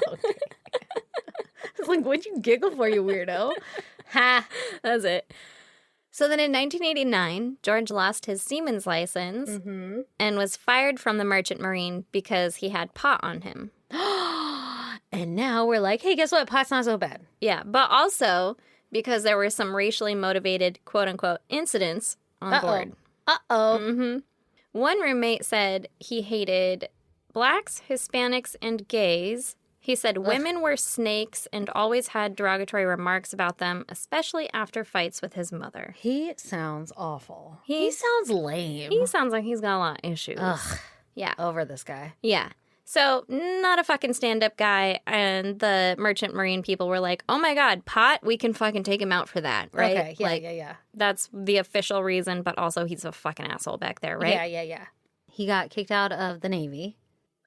[SPEAKER 1] It's like, what'd you giggle for, you weirdo? Ha.
[SPEAKER 3] That's it. So then in 1989, George lost his Siemens license and was fired from the Merchant Marine because he had pot on him.
[SPEAKER 1] And now we're like, hey, guess what? Pot's not so bad.
[SPEAKER 3] Yeah, but also because there were some racially motivated quote-unquote incidents on board.
[SPEAKER 1] Uh-oh.
[SPEAKER 3] One roommate said he hated blacks, Hispanics, and gays. He said women were snakes and always had derogatory remarks about them, especially after fights with his mother.
[SPEAKER 1] He sounds awful.
[SPEAKER 3] He-
[SPEAKER 1] He sounds lame.
[SPEAKER 3] He sounds like he's got a lot of issues.
[SPEAKER 1] Ugh.
[SPEAKER 3] Yeah.
[SPEAKER 1] Over this guy.
[SPEAKER 3] Yeah. So, not a fucking stand-up guy, and the Merchant Marine people were like, oh my god, pot, we can fucking take him out for that, right?
[SPEAKER 1] Okay, yeah,
[SPEAKER 3] like,
[SPEAKER 1] yeah.
[SPEAKER 3] that's the official reason, but also he's a fucking asshole back there, right?
[SPEAKER 1] Yeah. He got kicked out of the Navy.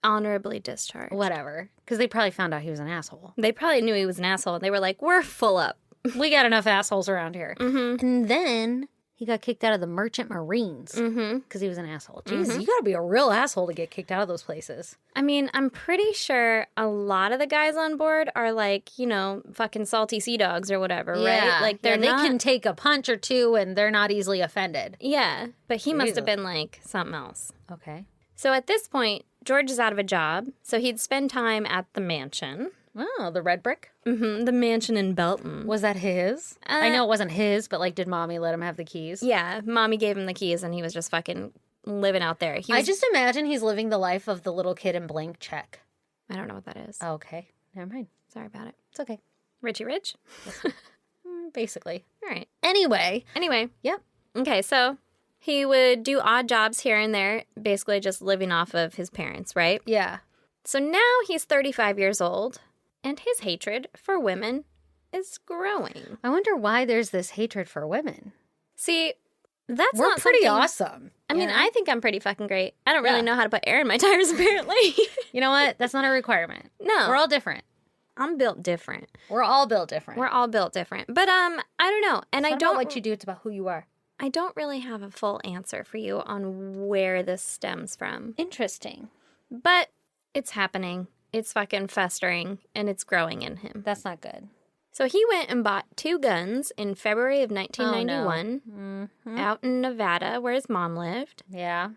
[SPEAKER 3] Honorably discharged.
[SPEAKER 1] Whatever. Because they probably found out he was an asshole.
[SPEAKER 3] They probably knew he was an asshole, and they were like, we're full up.
[SPEAKER 1] We got enough assholes around here. And then he got kicked out of the Merchant Marines because he was an asshole. Jeez, you got to be a real asshole to get kicked out of those places.
[SPEAKER 3] I mean, I'm pretty sure a lot of the guys on board are like, you know, fucking salty sea dogs or whatever, right? Like,
[SPEAKER 1] they
[SPEAKER 3] not...
[SPEAKER 1] can take a punch or two and they're not easily offended.
[SPEAKER 3] Yeah, but he must have
[SPEAKER 1] Jesus.
[SPEAKER 3] been like something else.
[SPEAKER 1] Okay.
[SPEAKER 3] So at this point, George is out of a job, so he'd spend time at the mansion.
[SPEAKER 1] Oh, the red brick?
[SPEAKER 3] The mansion in Belton.
[SPEAKER 1] Was that his? I know it wasn't his, but like, did mommy let him have the keys?
[SPEAKER 3] Yeah, mommy gave him the keys and he was just fucking living out there. He was,
[SPEAKER 1] I just imagine he's living the life of the little kid in Blank Check.
[SPEAKER 3] I don't know what that is.
[SPEAKER 1] Okay. Never mind.
[SPEAKER 3] Sorry about it.
[SPEAKER 1] It's okay.
[SPEAKER 3] Richie Rich?
[SPEAKER 1] Basically.
[SPEAKER 3] All right.
[SPEAKER 1] Anyway.
[SPEAKER 3] Anyway.
[SPEAKER 1] Yep.
[SPEAKER 3] Okay, so he would do odd jobs here and there, basically just living off of his parents, right?
[SPEAKER 1] Yeah.
[SPEAKER 3] So now he's 35 years old, and his hatred for women is growing.
[SPEAKER 1] I wonder why there's this hatred for women.
[SPEAKER 3] See, that's
[SPEAKER 1] We're
[SPEAKER 3] not
[SPEAKER 1] pretty
[SPEAKER 3] something-
[SPEAKER 1] awesome.
[SPEAKER 3] I mean,
[SPEAKER 1] you know?
[SPEAKER 3] I think I'm pretty fucking great. I don't really
[SPEAKER 1] Yeah.
[SPEAKER 3] know how to put air in my tires, apparently.
[SPEAKER 1] You know what? That's not a requirement.
[SPEAKER 3] No.
[SPEAKER 1] We're all different.
[SPEAKER 3] I'm built different.
[SPEAKER 1] We're all built different.
[SPEAKER 3] We're all built different. But I don't know. And
[SPEAKER 1] It's
[SPEAKER 3] I
[SPEAKER 1] not
[SPEAKER 3] don't
[SPEAKER 1] about what you do, it's about who you are.
[SPEAKER 3] I don't really have a full answer for you on where this stems from.
[SPEAKER 1] Interesting.
[SPEAKER 3] But it's happening. It's fucking festering, and it's growing in him.
[SPEAKER 1] That's not good.
[SPEAKER 3] So he went and bought 2 guns in February of 1991 out in Nevada where his mom lived.
[SPEAKER 1] Yeah.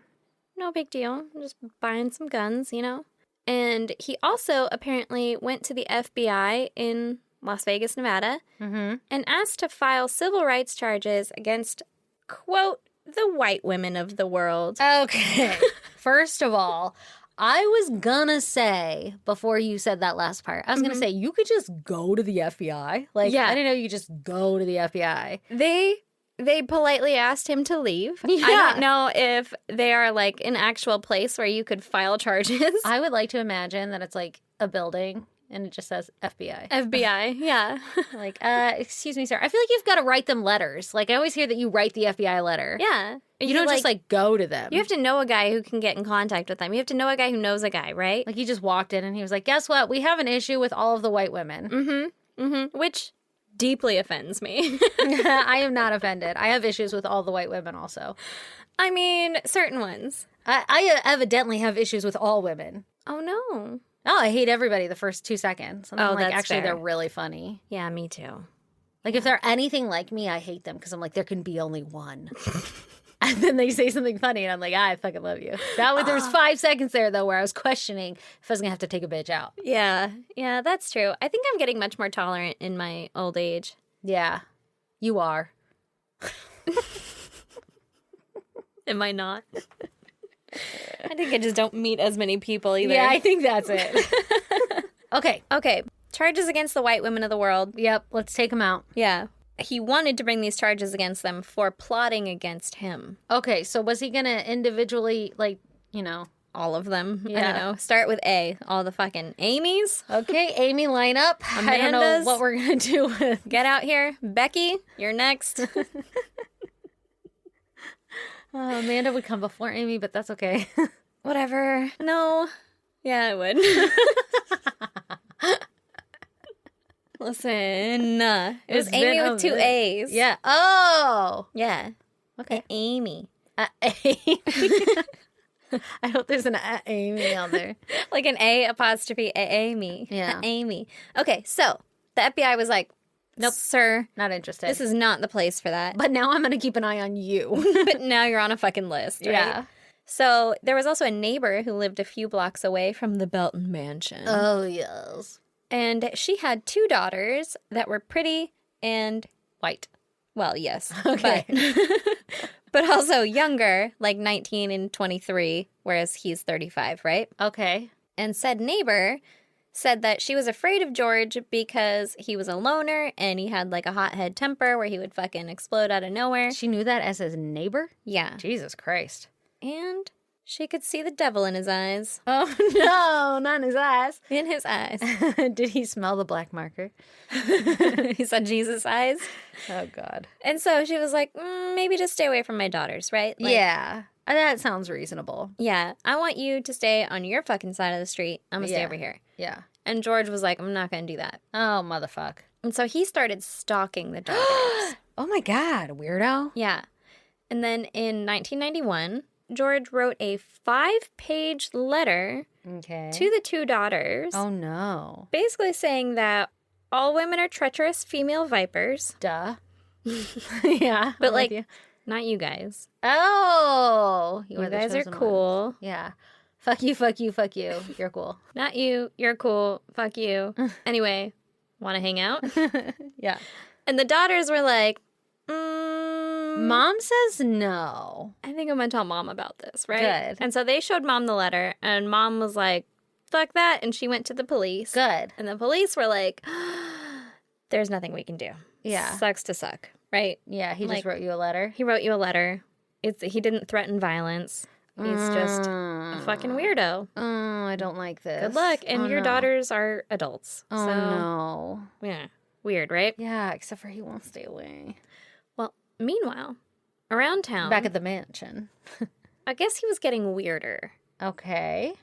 [SPEAKER 3] No big deal. Just buying some guns, you know? And he also apparently went to the FBI in Las Vegas, Nevada, and asked to file civil rights charges against, quote, the white women of the world.
[SPEAKER 1] Okay. First of all, I was gonna say, before you said that last part, I was gonna say, you could just go to the FBI. Like,
[SPEAKER 3] Yeah.
[SPEAKER 1] I didn't know you could just go to the FBI.
[SPEAKER 3] They politely asked him to leave.
[SPEAKER 1] Yeah.
[SPEAKER 3] I don't know if they are like an actual place where you could file charges.
[SPEAKER 1] I would like to imagine that it's like a building and it just says FBI.
[SPEAKER 3] FBI, yeah.
[SPEAKER 1] Like, excuse me, sir. I feel like you've got to write them letters. Like, I always hear that you write the FBI letter.
[SPEAKER 3] Yeah.
[SPEAKER 1] You don't just, like, go to them.
[SPEAKER 3] You have to know a guy who can get in contact with them. You have to know a guy who knows a guy, right?
[SPEAKER 1] Like, he just walked in and he was like, guess what? We have an issue with all of the white women.
[SPEAKER 3] Which deeply offends me.
[SPEAKER 1] I am not offended. I have issues with all the white women also.
[SPEAKER 3] I mean, certain ones.
[SPEAKER 1] I evidently have issues with all women.
[SPEAKER 3] Oh, no.
[SPEAKER 1] Oh, I hate everybody the first 2 seconds. And
[SPEAKER 3] Oh,
[SPEAKER 1] I'm like,
[SPEAKER 3] that's
[SPEAKER 1] actually,
[SPEAKER 3] fair.
[SPEAKER 1] they're really funny.
[SPEAKER 3] Yeah, me too.
[SPEAKER 1] Like, if they're anything like me, I hate them because I'm like, there can be only one. And then they say something funny, and I'm like, I fucking love you. There was 5 seconds there, though, where I was questioning if I was going to have to take a bitch out.
[SPEAKER 3] Yeah, that's true. I think I'm getting much more tolerant in my old age.
[SPEAKER 1] Yeah, you are.
[SPEAKER 3] Am I not? I think I just don't meet as many people either.
[SPEAKER 1] Yeah, I think that's it. Okay.
[SPEAKER 3] Okay, charges against the white women of the world.
[SPEAKER 1] Yep, let's take them out.
[SPEAKER 3] Yeah. He wanted to bring these charges against them for plotting against him.
[SPEAKER 1] Okay, so was he going to individually, like, you know...
[SPEAKER 3] All of them. I
[SPEAKER 1] Yeah.
[SPEAKER 3] don't know. Start with A. All the fucking Amy's.
[SPEAKER 1] Okay, Amy, line up. I don't know
[SPEAKER 3] Amanda's.
[SPEAKER 1] what we're going to do with...
[SPEAKER 3] Get out here. Becky, you're next.
[SPEAKER 1] Amanda would come before Amy, but that's okay.
[SPEAKER 3] Whatever. No. Yeah, I would. Listen. It was
[SPEAKER 1] It's
[SPEAKER 3] Amy
[SPEAKER 1] been
[SPEAKER 3] with
[SPEAKER 1] a
[SPEAKER 3] 2
[SPEAKER 1] bit.
[SPEAKER 3] A's.
[SPEAKER 1] Yeah. Oh!
[SPEAKER 3] Yeah.
[SPEAKER 1] Okay.
[SPEAKER 3] Amy.
[SPEAKER 1] Amy. I hope there's an Amy on there.
[SPEAKER 3] Like an A apostrophe Amy.
[SPEAKER 1] Yeah.
[SPEAKER 3] Amy. Okay, so the FBI was like, nope, sir,
[SPEAKER 1] Not interested.
[SPEAKER 3] this is not the place for that.
[SPEAKER 1] But now I'm going to keep an eye on you.
[SPEAKER 3] But now you're on a fucking list, right?
[SPEAKER 1] Yeah.
[SPEAKER 3] So there was also a neighbor who lived a few blocks away from the Belton mansion.
[SPEAKER 1] Oh, yes.
[SPEAKER 3] And she had 2 daughters that were pretty and,
[SPEAKER 1] White.
[SPEAKER 3] well, yes.
[SPEAKER 1] Okay.
[SPEAKER 3] But also younger, like 19 and 23, whereas he's 35, right?
[SPEAKER 1] Okay.
[SPEAKER 3] And said neighbor said that she was afraid of George because he was a loner and he had like a hothead temper where he would fucking explode out of nowhere.
[SPEAKER 1] She knew that as his neighbor?
[SPEAKER 3] Yeah.
[SPEAKER 1] Jesus Christ.
[SPEAKER 3] And she could see the devil in his eyes.
[SPEAKER 1] Oh, no, not in his eyes.
[SPEAKER 3] In his eyes.
[SPEAKER 1] Did he smell the black marker?
[SPEAKER 3] He saw Jesus' eyes.
[SPEAKER 1] Oh, God.
[SPEAKER 3] And so she was like, maybe just stay away from my daughters, right? Like,
[SPEAKER 1] Yeah. That sounds reasonable.
[SPEAKER 3] Yeah. I want you to stay on your fucking side of the street. I'm going to stay
[SPEAKER 1] Yeah.
[SPEAKER 3] over here.
[SPEAKER 1] Yeah.
[SPEAKER 3] And George was like, I'm not going to do that.
[SPEAKER 1] Oh, motherfuck.
[SPEAKER 3] And so he started stalking the daughters.
[SPEAKER 1] Oh, my God. Weirdo.
[SPEAKER 3] Yeah. And then in 1991, George wrote a 5-page letter
[SPEAKER 1] Okay.
[SPEAKER 3] to the 2 daughters,
[SPEAKER 1] Oh, no.
[SPEAKER 3] basically saying that all women are treacherous female vipers,
[SPEAKER 1] Duh. Yeah.
[SPEAKER 3] but
[SPEAKER 1] I'm
[SPEAKER 3] like,
[SPEAKER 1] with you.
[SPEAKER 3] not you guys.
[SPEAKER 1] Oh.
[SPEAKER 3] You
[SPEAKER 1] are the
[SPEAKER 3] guys are
[SPEAKER 1] chosen
[SPEAKER 3] cool.
[SPEAKER 1] ones. Yeah. Fuck you, fuck you, fuck you. You're cool.
[SPEAKER 3] Not you. You're cool. Fuck you. Anyway, want to hang out?
[SPEAKER 1] Yeah.
[SPEAKER 3] And the daughters were like,
[SPEAKER 1] Mom says no.
[SPEAKER 3] I think I'm going to tell mom about this, right?
[SPEAKER 1] Good.
[SPEAKER 3] And so they showed mom the letter, and mom was like, fuck that. And she went to the police.
[SPEAKER 1] Good.
[SPEAKER 3] And the police were like, there's nothing we can do.
[SPEAKER 1] Yeah.
[SPEAKER 3] Sucks to suck, right?
[SPEAKER 1] Yeah, he
[SPEAKER 3] Like-
[SPEAKER 1] just wrote you a letter.
[SPEAKER 3] He wrote you a letter. He didn't threaten violence. He's just a fucking weirdo.
[SPEAKER 1] Oh, I don't like this.
[SPEAKER 3] Good luck. And
[SPEAKER 1] Oh,
[SPEAKER 3] your
[SPEAKER 1] no.
[SPEAKER 3] daughters are adults.
[SPEAKER 1] Oh,
[SPEAKER 3] so,
[SPEAKER 1] no.
[SPEAKER 3] yeah. Weird, right?
[SPEAKER 1] Yeah, except for he won't stay away.
[SPEAKER 3] Well, meanwhile, around town,
[SPEAKER 1] Back at the mansion.
[SPEAKER 3] I guess he was getting weirder.
[SPEAKER 1] Okay.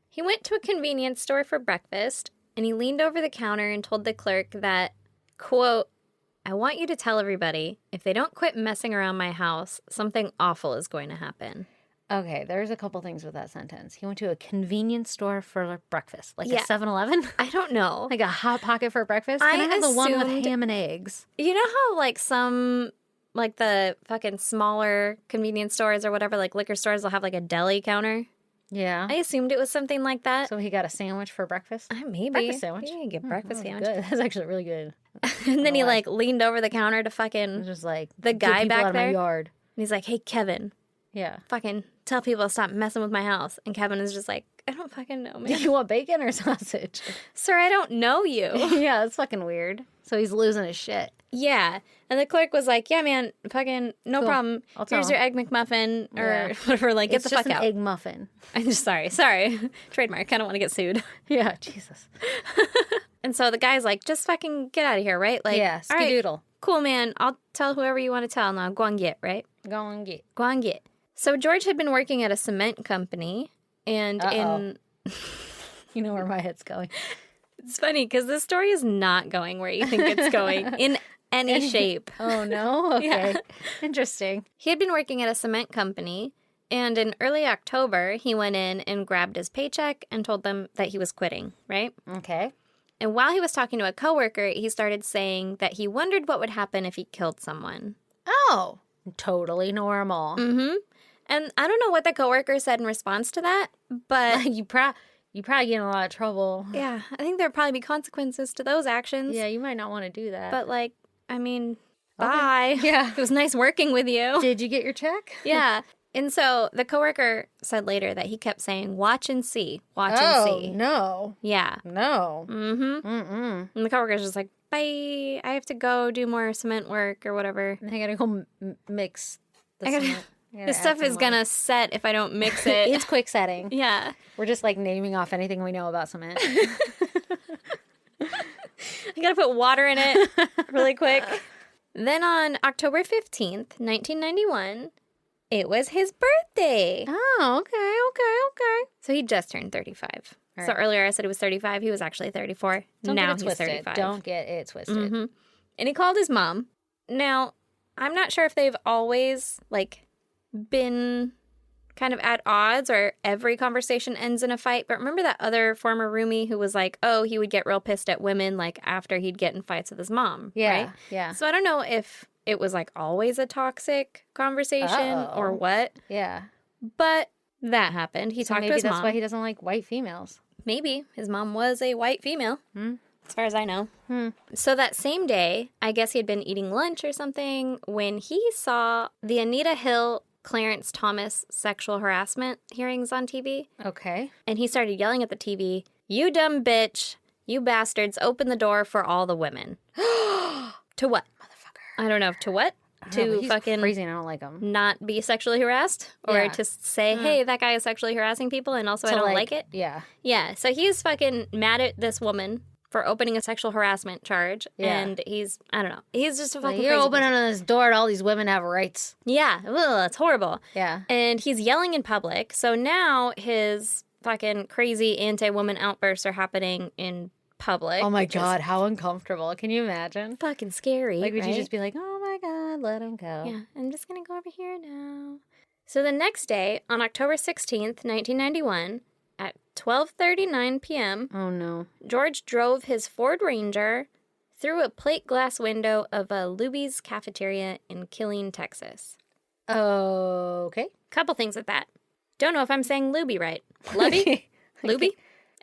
[SPEAKER 3] He went to a convenience store for breakfast, and he leaned over the counter and told the clerk that, quote, I want you to tell everybody if they don't quit messing around my house, something awful is going to happen.
[SPEAKER 1] Okay, there's a couple things with that sentence. He went to a convenience store for breakfast, like
[SPEAKER 3] Yeah.
[SPEAKER 1] a 7-Eleven,
[SPEAKER 3] I don't know.
[SPEAKER 1] like a Hot Pocket for breakfast. Can I have the one with
[SPEAKER 3] assumed-
[SPEAKER 1] ham and eggs?
[SPEAKER 3] You know how, like, some, like, the fucking smaller convenience stores or whatever, like, liquor stores will have, like, a deli counter?
[SPEAKER 1] Yeah.
[SPEAKER 3] I assumed it was something like that.
[SPEAKER 1] So he got a sandwich for breakfast?
[SPEAKER 3] Maybe.
[SPEAKER 1] Breakfast sandwich?
[SPEAKER 3] Yeah, get breakfast sandwich.
[SPEAKER 1] Good. That's actually really good.
[SPEAKER 3] And then he,
[SPEAKER 1] why.
[SPEAKER 3] like, leaned over the counter to
[SPEAKER 1] It
[SPEAKER 3] fucking...
[SPEAKER 1] was just like
[SPEAKER 3] The
[SPEAKER 1] get
[SPEAKER 3] guy
[SPEAKER 1] people
[SPEAKER 3] back
[SPEAKER 1] out of my
[SPEAKER 3] there?
[SPEAKER 1] yard.
[SPEAKER 3] And he's like, hey, Kevin,
[SPEAKER 1] Yeah.
[SPEAKER 3] fucking tell people to stop messing with my house. And Kevin is just like, I don't fucking know,
[SPEAKER 1] Do
[SPEAKER 3] man.
[SPEAKER 1] you want bacon or sausage?
[SPEAKER 3] Sir, I don't know you.
[SPEAKER 1] Yeah, that's fucking weird. So he's losing his shit.
[SPEAKER 3] Yeah. And the clerk was like, yeah, man, fucking no
[SPEAKER 1] Cool.
[SPEAKER 3] problem.
[SPEAKER 1] I'll tell
[SPEAKER 3] Here's your egg McMuffin or
[SPEAKER 1] Yeah.
[SPEAKER 3] whatever. Like, get
[SPEAKER 1] It's
[SPEAKER 3] the
[SPEAKER 1] just
[SPEAKER 3] fuck
[SPEAKER 1] an
[SPEAKER 3] out.
[SPEAKER 1] egg muffin.
[SPEAKER 3] I'm just sorry. Trademark. I don't want to get sued.
[SPEAKER 1] Yeah, Jesus.
[SPEAKER 3] And so the guy's like, just fucking get out of here, right? Like,
[SPEAKER 1] Yeah,
[SPEAKER 3] all right,
[SPEAKER 1] skidoodle.
[SPEAKER 3] cool, man. I'll tell whoever you want to tell now. Go and get, right?
[SPEAKER 1] Go and get.
[SPEAKER 3] Go and get. So George had been working at a cement company. And
[SPEAKER 1] Uh-oh. You know where my head's going.
[SPEAKER 3] it's funny because this story is not going where you think it's going in any shape.
[SPEAKER 1] Oh, no? Okay.
[SPEAKER 3] Yeah.
[SPEAKER 1] Interesting.
[SPEAKER 3] He had been working at a cement company, and in early October, he went in and grabbed his paycheck and told them that he was quitting, right?
[SPEAKER 1] Okay.
[SPEAKER 3] And while he was talking to a coworker, he started saying that he wondered what would happen if he killed someone.
[SPEAKER 1] Oh. Totally normal.
[SPEAKER 3] Mm-hmm. And I don't know what the coworker said in response to that, but
[SPEAKER 1] You probably get in a lot of trouble.
[SPEAKER 3] yeah, I think there'd probably be consequences to those actions.
[SPEAKER 1] Yeah, you might not want to do that.
[SPEAKER 3] But like, I mean, bye.
[SPEAKER 1] Yeah.
[SPEAKER 3] It was nice working with you.
[SPEAKER 1] Did you get your check?
[SPEAKER 3] Yeah. And so the coworker said later that he kept saying, watch and see, watch
[SPEAKER 1] Oh,
[SPEAKER 3] and see.
[SPEAKER 1] no.
[SPEAKER 3] Yeah.
[SPEAKER 1] No.
[SPEAKER 3] Mm-hmm.
[SPEAKER 1] Mm-mm.
[SPEAKER 3] And the coworker's just like, bye, I have to go do more cement work or whatever.
[SPEAKER 1] I gotta go mix the
[SPEAKER 3] I gotta-
[SPEAKER 1] cement. I gotta
[SPEAKER 3] This
[SPEAKER 1] add
[SPEAKER 3] stuff
[SPEAKER 1] some
[SPEAKER 3] is
[SPEAKER 1] more.
[SPEAKER 3] gonna set if I don't mix it.
[SPEAKER 1] It's quick setting.
[SPEAKER 3] yeah.
[SPEAKER 1] We're just like naming off anything we know about cement.
[SPEAKER 3] I gotta put water in it really quick. Then on October 15th, 1991, it was his birthday.
[SPEAKER 1] Oh, okay.
[SPEAKER 3] So he just turned 35.
[SPEAKER 1] All
[SPEAKER 3] So
[SPEAKER 1] right.
[SPEAKER 3] earlier I said he was 35. He was actually 34.
[SPEAKER 1] Don't
[SPEAKER 3] now
[SPEAKER 1] get it
[SPEAKER 3] he's
[SPEAKER 1] twisted.
[SPEAKER 3] 35.
[SPEAKER 1] Don't get it twisted.
[SPEAKER 3] Mhm. And he called his mom. Now, I'm not sure if they've always, like, been kind of at odds or every conversation ends in a fight. But remember that other former roomie who was like, oh, he would get real pissed at women, like, after he'd get in fights with his mom,
[SPEAKER 1] Yeah,
[SPEAKER 3] right?
[SPEAKER 1] yeah,
[SPEAKER 3] So I don't know if it was, like, always a toxic conversation or
[SPEAKER 1] Uh-oh.
[SPEAKER 3] what.
[SPEAKER 1] yeah.
[SPEAKER 3] But that happened. He
[SPEAKER 1] So
[SPEAKER 3] talked to
[SPEAKER 1] maybe
[SPEAKER 3] his
[SPEAKER 1] that's
[SPEAKER 3] mom.
[SPEAKER 1] why he doesn't like white females.
[SPEAKER 3] Maybe. His mom was a white female, as far as I know.
[SPEAKER 1] Hmm.
[SPEAKER 3] So that same day, I guess he had been eating lunch or something when he saw the Anita Hill Clarence Thomas sexual harassment hearings on TV.
[SPEAKER 1] Okay.
[SPEAKER 3] And he started yelling at the TV, "You dumb bitch, you bastards, open the door for all the women." To what? Motherfucker. I don't know. To what? To
[SPEAKER 1] he's
[SPEAKER 3] fucking
[SPEAKER 1] crazy and I don't like him.
[SPEAKER 3] not be sexually harassed? Or
[SPEAKER 1] Yeah.
[SPEAKER 3] to say, hey, that guy is sexually harassing people and also I
[SPEAKER 1] So,
[SPEAKER 3] don't like it?
[SPEAKER 1] Yeah.
[SPEAKER 3] Yeah, so he's fucking mad at this woman for opening a sexual harassment charge.
[SPEAKER 1] Yeah.
[SPEAKER 3] And he's, I don't know, he's just a
[SPEAKER 1] Like,
[SPEAKER 3] fucking
[SPEAKER 1] you're
[SPEAKER 3] crazy
[SPEAKER 1] opening
[SPEAKER 3] person.
[SPEAKER 1] this door and all these women have rights.
[SPEAKER 3] Yeah, ugh, it's horrible.
[SPEAKER 1] Yeah.
[SPEAKER 3] And he's yelling in public. So now his fucking crazy anti-woman outbursts are happening in public.
[SPEAKER 1] Oh my
[SPEAKER 3] which is
[SPEAKER 1] God, how uncomfortable. Can you imagine?
[SPEAKER 3] fucking scary,
[SPEAKER 1] Like, would you
[SPEAKER 3] right?
[SPEAKER 1] just be like, oh my God, let him go?
[SPEAKER 3] Yeah, I'm just gonna go over here now. So the next day, on October 16th, 1991, at 12:39 p.m.,
[SPEAKER 1] Oh no.
[SPEAKER 3] George drove his Ford Ranger through a plate glass window of a Luby's cafeteria in Killeen, Texas.
[SPEAKER 1] Okay.
[SPEAKER 3] Couple things with that. Don't know if I'm saying Luby right. Lubby? Luby?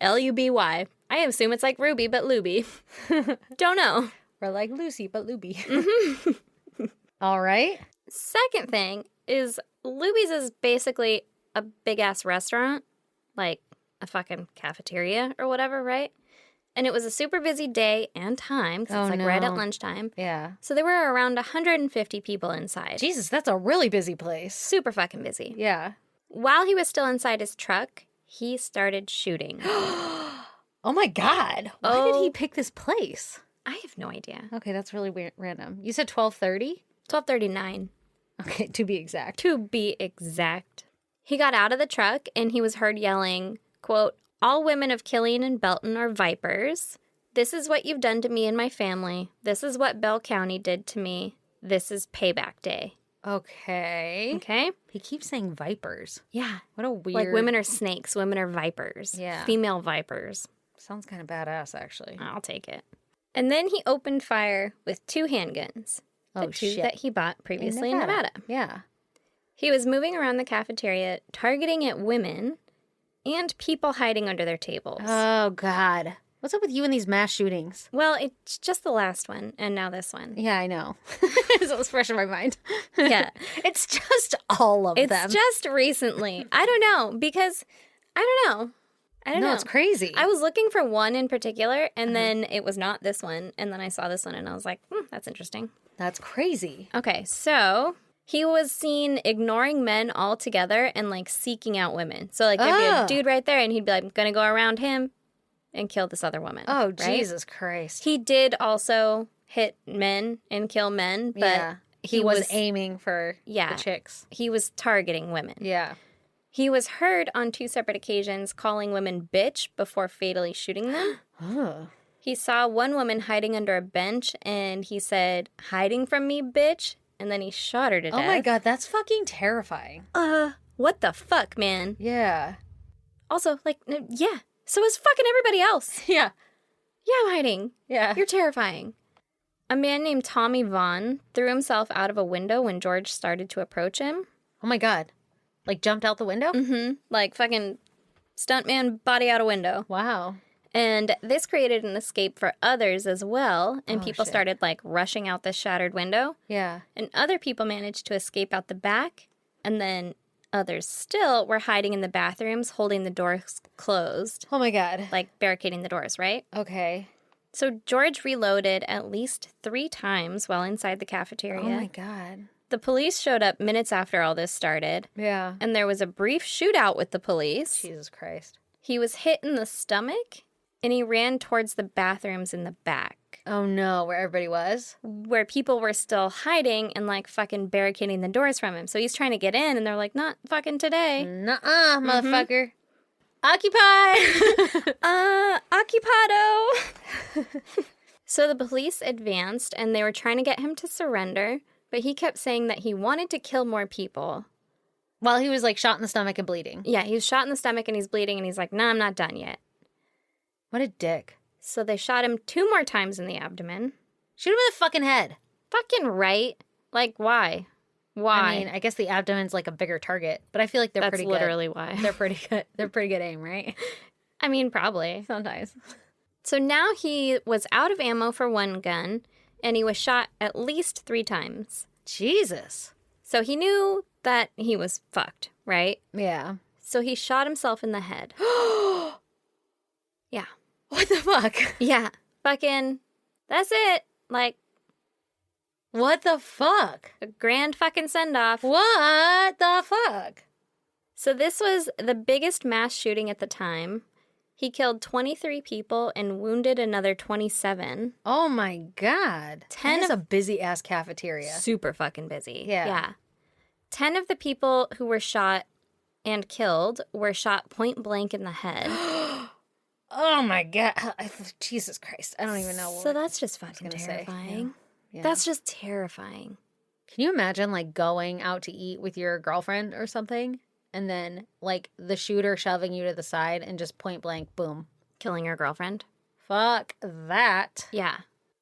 [SPEAKER 3] Luby. I assume it's like Ruby, but Luby. Don't know.
[SPEAKER 1] Or like Lucy, but Luby.
[SPEAKER 3] Mm-hmm.
[SPEAKER 1] All right.
[SPEAKER 3] Second thing is Luby's is basically a big ass restaurant, like a fucking cafeteria or whatever, right? And it was a super busy day and time because
[SPEAKER 1] Oh,
[SPEAKER 3] it's like right at
[SPEAKER 1] no.
[SPEAKER 3] lunchtime.
[SPEAKER 1] Yeah.
[SPEAKER 3] So there were around 150 people inside.
[SPEAKER 1] Jesus, that's a really busy place.
[SPEAKER 3] Super fucking busy.
[SPEAKER 1] Yeah.
[SPEAKER 3] While he was still inside his truck, he started shooting.
[SPEAKER 1] Oh my God. Why did
[SPEAKER 3] Oh.
[SPEAKER 1] he pick this place?
[SPEAKER 3] I have no idea.
[SPEAKER 1] Okay, that's really weird, random. You said 12:30?
[SPEAKER 3] 12:39
[SPEAKER 1] Okay, to be exact.
[SPEAKER 3] to be exact. He got out of the truck and he was heard yelling, quote, "All women of Killeen and Belton are vipers. This is what you've done to me and my family. This is what Bell County did to me. This is payback day.
[SPEAKER 1] Okay.
[SPEAKER 3] Okay?
[SPEAKER 1] He keeps saying vipers.
[SPEAKER 3] Yeah.
[SPEAKER 1] What a weird...
[SPEAKER 3] Like women are snakes, women are vipers.
[SPEAKER 1] Yeah.
[SPEAKER 3] Female vipers.
[SPEAKER 1] Sounds kind of badass, actually.
[SPEAKER 3] I'll take it. And then he opened fire with 2 handguns. The 2
[SPEAKER 1] shit.
[SPEAKER 3] that he bought previously in Nevada.
[SPEAKER 1] Yeah.
[SPEAKER 3] He was moving around the cafeteria, targeting at women and people hiding under their tables.
[SPEAKER 1] Oh, God. What's up with you and these mass shootings?
[SPEAKER 3] Well, it's just the last one, and now this one.
[SPEAKER 1] Yeah, I know. So it's fresh in my mind.
[SPEAKER 3] Yeah.
[SPEAKER 1] It's just all of them.
[SPEAKER 3] It's just recently. I don't know, because I don't know.
[SPEAKER 1] No, it's crazy.
[SPEAKER 3] I was looking for one in particular, and then it was not this one, and then I saw this one, and I was like, that's interesting.
[SPEAKER 1] That's crazy.
[SPEAKER 3] Okay, so he was seen ignoring men altogether and, like, seeking out women. So, like, there'd be a dude right there, and he'd be like, I'm going to go around him and kill this other woman.
[SPEAKER 1] Oh,
[SPEAKER 3] right?
[SPEAKER 1] Jesus Christ.
[SPEAKER 3] He did also hit men and kill men, but
[SPEAKER 1] he was aiming for the chicks.
[SPEAKER 3] He was targeting women.
[SPEAKER 1] Yeah.
[SPEAKER 3] He was heard on 2 separate occasions calling women bitch before fatally shooting them. He saw one woman hiding under a bench, and he said, hiding from me, bitch, and then he shot her to death.
[SPEAKER 1] Oh my God, that's fucking terrifying.
[SPEAKER 3] What the fuck, man?
[SPEAKER 1] Yeah.
[SPEAKER 3] Also, like, yeah, so is fucking everybody else.
[SPEAKER 1] Yeah.
[SPEAKER 3] Yeah, I'm hiding.
[SPEAKER 1] Yeah.
[SPEAKER 3] You're terrifying. A man named Tommy Vaughn threw himself out of a window when George started to approach him.
[SPEAKER 1] Oh my God. Like jumped out the window?
[SPEAKER 3] Mm-hmm. Like fucking stuntman body out a window.
[SPEAKER 1] Wow.
[SPEAKER 3] And this created an escape for others as well. And people started like rushing out this shattered window.
[SPEAKER 1] Yeah.
[SPEAKER 3] And other people managed to escape out the back. And then others still were hiding in the bathrooms, holding the doors closed.
[SPEAKER 1] Oh my God.
[SPEAKER 3] Like barricading the doors, right?
[SPEAKER 1] Okay.
[SPEAKER 3] So George reloaded at least 3 times while inside the cafeteria.
[SPEAKER 1] Oh my God.
[SPEAKER 3] The police showed up minutes after all this started.
[SPEAKER 1] Yeah.
[SPEAKER 3] And there was a brief shootout with the police.
[SPEAKER 1] Jesus Christ.
[SPEAKER 3] He was hit in the stomach, and he ran towards the bathrooms in the back.
[SPEAKER 1] Oh no, where everybody was?
[SPEAKER 3] Where people were still hiding and like fucking barricading the doors from him. So he's trying to get in, and they're like, not fucking today.
[SPEAKER 1] Nuh-uh, motherfucker. Occupy!
[SPEAKER 3] Occupado! So the police advanced, and they were trying to get him to surrender, but he kept saying that he wanted to kill more people.
[SPEAKER 1] While he was like shot in the stomach and bleeding.
[SPEAKER 3] Yeah, he was shot in the stomach and he's bleeding, and he's like, nah, I'm not done yet.
[SPEAKER 1] What a dick.
[SPEAKER 3] So they shot him 2 more times in the abdomen.
[SPEAKER 1] Shoot him in the fucking head.
[SPEAKER 3] Fucking right. Like, why? Why?
[SPEAKER 1] I mean, I guess the abdomen's like a bigger target, but I feel like they're pretty good.
[SPEAKER 3] That's literally why.
[SPEAKER 1] They're pretty good. They're pretty good aim, right?
[SPEAKER 3] I mean, probably.
[SPEAKER 1] Sometimes.
[SPEAKER 3] So now he was out of ammo for 1 gun, and he was shot at least 3 times.
[SPEAKER 1] Jesus.
[SPEAKER 3] So he knew that he was fucked, right?
[SPEAKER 1] Yeah.
[SPEAKER 3] So he shot himself in the head. Yeah.
[SPEAKER 1] What the fuck?
[SPEAKER 3] Yeah. Fucking, that's it. Like,
[SPEAKER 1] What the fuck?
[SPEAKER 3] a grand fucking send-off.
[SPEAKER 1] What the fuck?
[SPEAKER 3] So this was the biggest mass shooting at the time. He killed 23 people and wounded another 27.
[SPEAKER 1] Oh my God.
[SPEAKER 3] 10
[SPEAKER 1] That is
[SPEAKER 3] of-
[SPEAKER 1] a busy ass cafeteria.
[SPEAKER 3] Super fucking busy.
[SPEAKER 1] Yeah.
[SPEAKER 3] 10 of the people who were shot and killed were shot point blank in the head.
[SPEAKER 1] Oh my God. Jesus Christ. I don't even know what.
[SPEAKER 3] So that's just fucking
[SPEAKER 1] gonna say,
[SPEAKER 3] terrifying.
[SPEAKER 1] yeah.
[SPEAKER 3] That's just terrifying.
[SPEAKER 1] Can you imagine like going out to eat with your girlfriend or something and then like the shooter shoving you to the side and just point blank, boom.
[SPEAKER 3] Killing your girlfriend.
[SPEAKER 1] Fuck that.
[SPEAKER 3] Yeah.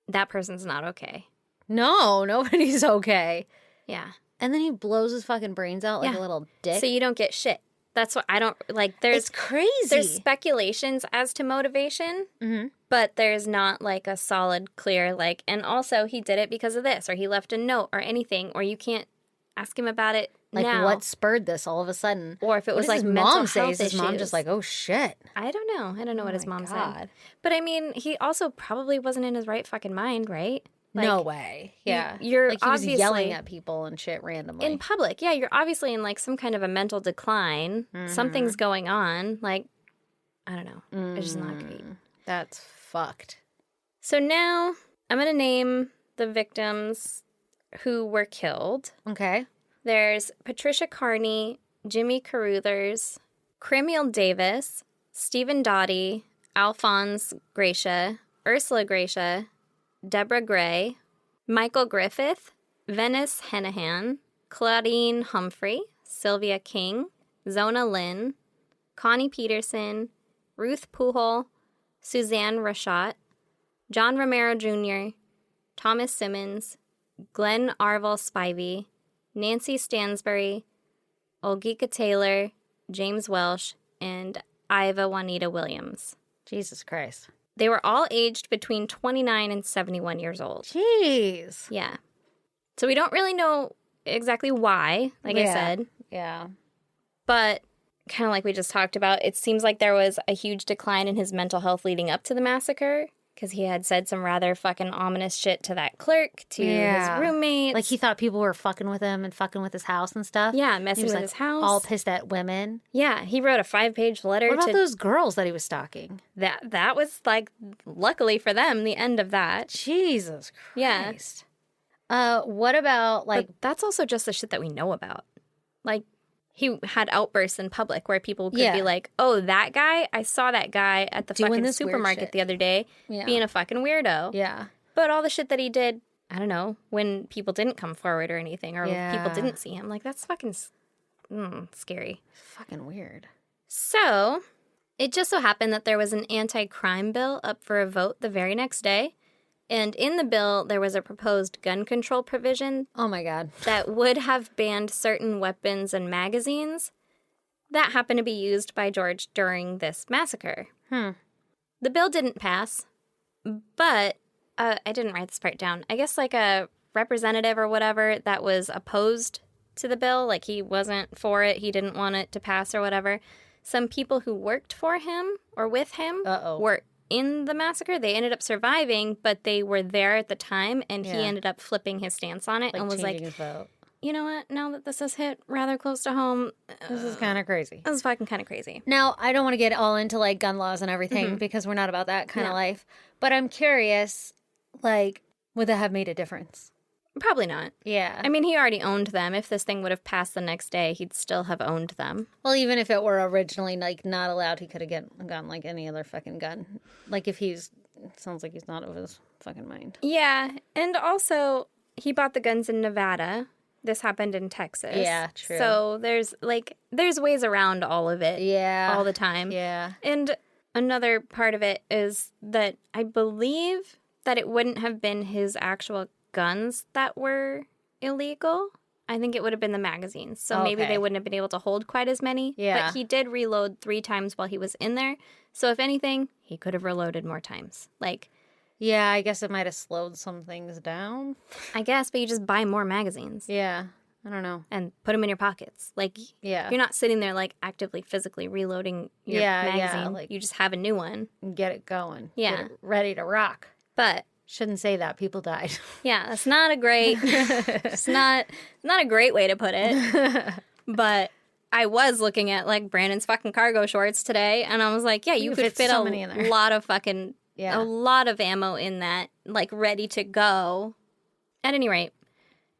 [SPEAKER 3] That person's not okay.
[SPEAKER 1] No, nobody's okay.
[SPEAKER 3] Yeah.
[SPEAKER 1] And then he blows his fucking brains out like
[SPEAKER 3] Yeah.
[SPEAKER 1] a little dick.
[SPEAKER 3] So you don't get shit. That's what I don't like.
[SPEAKER 1] it's
[SPEAKER 3] There's
[SPEAKER 1] crazy.
[SPEAKER 3] speculations as to motivation,
[SPEAKER 1] Mhm.
[SPEAKER 3] but there's not like a solid, clear like. And also, he did it because of this, or he left a note, or anything, or you can't ask him about it
[SPEAKER 1] Like
[SPEAKER 3] now.
[SPEAKER 1] what spurred this all of a sudden?
[SPEAKER 3] Or if it
[SPEAKER 1] What
[SPEAKER 3] was
[SPEAKER 1] does
[SPEAKER 3] like
[SPEAKER 1] his
[SPEAKER 3] mental
[SPEAKER 1] mom say?
[SPEAKER 3] health
[SPEAKER 1] Is his mom
[SPEAKER 3] issues.
[SPEAKER 1] just like, oh shit?
[SPEAKER 3] I don't know. I don't know what his
[SPEAKER 1] my
[SPEAKER 3] mom
[SPEAKER 1] God.
[SPEAKER 3] said. But I mean, he also probably wasn't in his right fucking mind, right?
[SPEAKER 1] No
[SPEAKER 3] Like,
[SPEAKER 1] way. Yeah.
[SPEAKER 3] you're
[SPEAKER 1] like he was yelling
[SPEAKER 3] obviously-
[SPEAKER 1] at people and shit randomly.
[SPEAKER 3] in public. Yeah, you're obviously in like some kind of a mental decline.
[SPEAKER 1] Mm-hmm.
[SPEAKER 3] Something's going on. Like, I don't know. It's just not great.
[SPEAKER 1] That's fucked.
[SPEAKER 3] So now I'm going to name the victims who were killed.
[SPEAKER 1] Okay.
[SPEAKER 3] There's Patricia Carney, Jimmy Caruthers, Cremiel Davis, Stephen Dottie, Alphonse Gracia, Ursula Gracia, Deborah Gray, Michael Griffith, Venice Hennahan, Claudine Humphrey, Sylvia King, Zona Lynn, Connie Peterson, Ruth Pujol, Suzanne Rashot, John Romero Jr., Thomas Simmons, Glenn Arville Spivey, Nancy Stansbury, Olgika Taylor, James Welsh, and Iva Juanita Williams.
[SPEAKER 1] Jesus Christ.
[SPEAKER 3] They were all aged between 29 and 71 years old.
[SPEAKER 1] Jeez.
[SPEAKER 3] Yeah. So we don't really know exactly why, like I said.
[SPEAKER 1] Yeah.
[SPEAKER 3] But kind of like we just talked about, it seems like there was a huge decline in his mental health leading up to the massacre because he had said some rather fucking ominous shit to that clerk, to his roommates.
[SPEAKER 1] Like he thought people were fucking with him and fucking with his house and stuff.
[SPEAKER 3] Yeah, messing
[SPEAKER 1] He was
[SPEAKER 3] with
[SPEAKER 1] like
[SPEAKER 3] his house.
[SPEAKER 1] all pissed at women.
[SPEAKER 3] Yeah, he wrote a 5-page letter
[SPEAKER 1] What about
[SPEAKER 3] to
[SPEAKER 1] those girls that he was stalking?
[SPEAKER 3] that was like, luckily for them, the end of that.
[SPEAKER 1] Jesus
[SPEAKER 3] Yeah.
[SPEAKER 1] Christ. What about like
[SPEAKER 3] But that's also just the shit that we know about. Like, he had outbursts in public where people could
[SPEAKER 1] Yeah.
[SPEAKER 3] be like, oh, that guy, I saw that guy at the
[SPEAKER 1] Doing
[SPEAKER 3] fucking
[SPEAKER 1] this weird
[SPEAKER 3] supermarket
[SPEAKER 1] shit.
[SPEAKER 3] the other day being a fucking weirdo.
[SPEAKER 1] yeah.
[SPEAKER 3] But all the shit that he did, I don't know, when people didn't come forward or anything, or
[SPEAKER 1] Yeah.
[SPEAKER 3] people didn't see him, like, that's fucking scary.
[SPEAKER 1] Fucking weird.
[SPEAKER 3] So, it just so happened that there was an anti-crime bill up for a vote the very next day. And in the bill, there was a proposed gun control provision
[SPEAKER 1] Oh my God.
[SPEAKER 3] that would have banned certain weapons and magazines that happened to be used by George during this massacre. The bill didn't pass, but I didn't write this part down. I guess like a representative or whatever that was opposed to the bill, like he wasn't for it, he didn't want it to pass or whatever. Some people who worked for him or with him were in the massacre. They ended up surviving, but they were there at the time, and he ended up flipping his stance on it and was like,
[SPEAKER 1] his vote.
[SPEAKER 3] you know what, now that this has hit rather close to home,
[SPEAKER 1] This is kind of crazy.
[SPEAKER 3] this is fucking kind of crazy.
[SPEAKER 1] Now, I don't want to get all into like gun laws and everything because we're not about that kind of
[SPEAKER 3] No.
[SPEAKER 1] life. But I'm curious, like, would that have made a difference?
[SPEAKER 3] Probably not.
[SPEAKER 1] Yeah.
[SPEAKER 3] I mean, he already owned them. If this thing would have passed the next day, he'd still have owned them.
[SPEAKER 1] Well, even if it were originally like not allowed, he could have gotten like any other fucking gun. Like if he's, it sounds like he's not of his fucking mind.
[SPEAKER 3] Yeah, and also, he bought the guns in Nevada. This happened in Texas.
[SPEAKER 1] Yeah, true.
[SPEAKER 3] So there's ways around all of it.
[SPEAKER 1] Yeah.
[SPEAKER 3] All the time.
[SPEAKER 1] Yeah.
[SPEAKER 3] And another part of it is that I believe that it wouldn't have been his actual guns that were illegal. I think it would have been the magazines. So maybe
[SPEAKER 1] Okay.
[SPEAKER 3] they wouldn't have been able to hold quite as many.
[SPEAKER 1] Yeah.
[SPEAKER 3] But he did reload 3 times while he was in there. So if anything, he could have reloaded more times. Like,
[SPEAKER 1] Yeah, I guess it might have slowed some things down.
[SPEAKER 3] I guess, but you just buy more magazines
[SPEAKER 1] Yeah. I don't know.
[SPEAKER 3] and put them in your pockets. Like,
[SPEAKER 1] Yeah.
[SPEAKER 3] you're not sitting there like actively physically reloading your magazine.
[SPEAKER 1] like-
[SPEAKER 3] You just have a new one.
[SPEAKER 1] Get it going.
[SPEAKER 3] Yeah.
[SPEAKER 1] Get it ready to rock.
[SPEAKER 3] But
[SPEAKER 1] Shouldn't say that. People died.
[SPEAKER 3] yeah, that's not a great it's not a great way to put it. But I was looking at like Brandon's fucking cargo shorts today, and I was like, yeah, you
[SPEAKER 1] could
[SPEAKER 3] could
[SPEAKER 1] fit
[SPEAKER 3] fit
[SPEAKER 1] so
[SPEAKER 3] a
[SPEAKER 1] many in there.
[SPEAKER 3] lot of fucking
[SPEAKER 1] Yeah.
[SPEAKER 3] a lot of ammo in that, like ready to go. At any rate,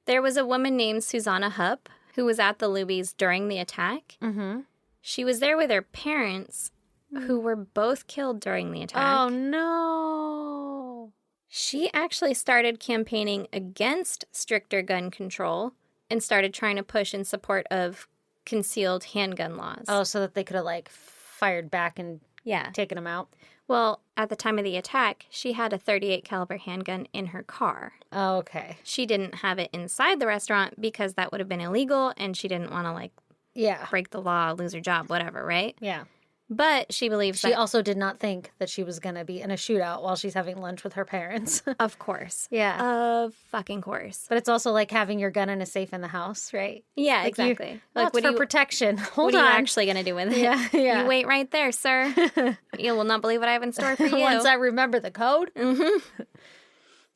[SPEAKER 3] there was a woman named Susanna Hupp who was at the Lubies during the attack.
[SPEAKER 1] Mm-hmm.
[SPEAKER 3] She was there with her parents, who were both killed during the attack.
[SPEAKER 1] Oh, no.
[SPEAKER 3] She actually started campaigning against stricter gun control and started trying to push in support of concealed handgun laws.
[SPEAKER 1] Oh, so that they could have, like, fired back and
[SPEAKER 3] yeah.
[SPEAKER 1] taken him out?
[SPEAKER 3] Well, at the time of the attack, she had a .38 caliber handgun in her car.
[SPEAKER 1] Oh, okay.
[SPEAKER 3] She didn't have it inside the restaurant because that would have been illegal, and she didn't want to, like,
[SPEAKER 1] Yeah.
[SPEAKER 3] break the law, lose her job, whatever, right?
[SPEAKER 1] Yeah.
[SPEAKER 3] But she believes
[SPEAKER 1] She
[SPEAKER 3] that,
[SPEAKER 1] also did not think that she was going to be in a shootout while she's having lunch with her parents.
[SPEAKER 3] of course.
[SPEAKER 1] Yeah.
[SPEAKER 3] Of fucking course.
[SPEAKER 1] But it's also like having your gun in a safe in the house, right?
[SPEAKER 3] Yeah,
[SPEAKER 1] Like you-
[SPEAKER 3] exactly.
[SPEAKER 1] Well,
[SPEAKER 3] Like,
[SPEAKER 1] it's
[SPEAKER 3] what
[SPEAKER 1] for
[SPEAKER 3] do you,
[SPEAKER 1] protection. Hold
[SPEAKER 3] what are
[SPEAKER 1] on.
[SPEAKER 3] you actually going to do with it?
[SPEAKER 1] Yeah, yeah.
[SPEAKER 3] You wait right there, sir. You will not believe what I have in store for you.
[SPEAKER 1] Once I remember the code.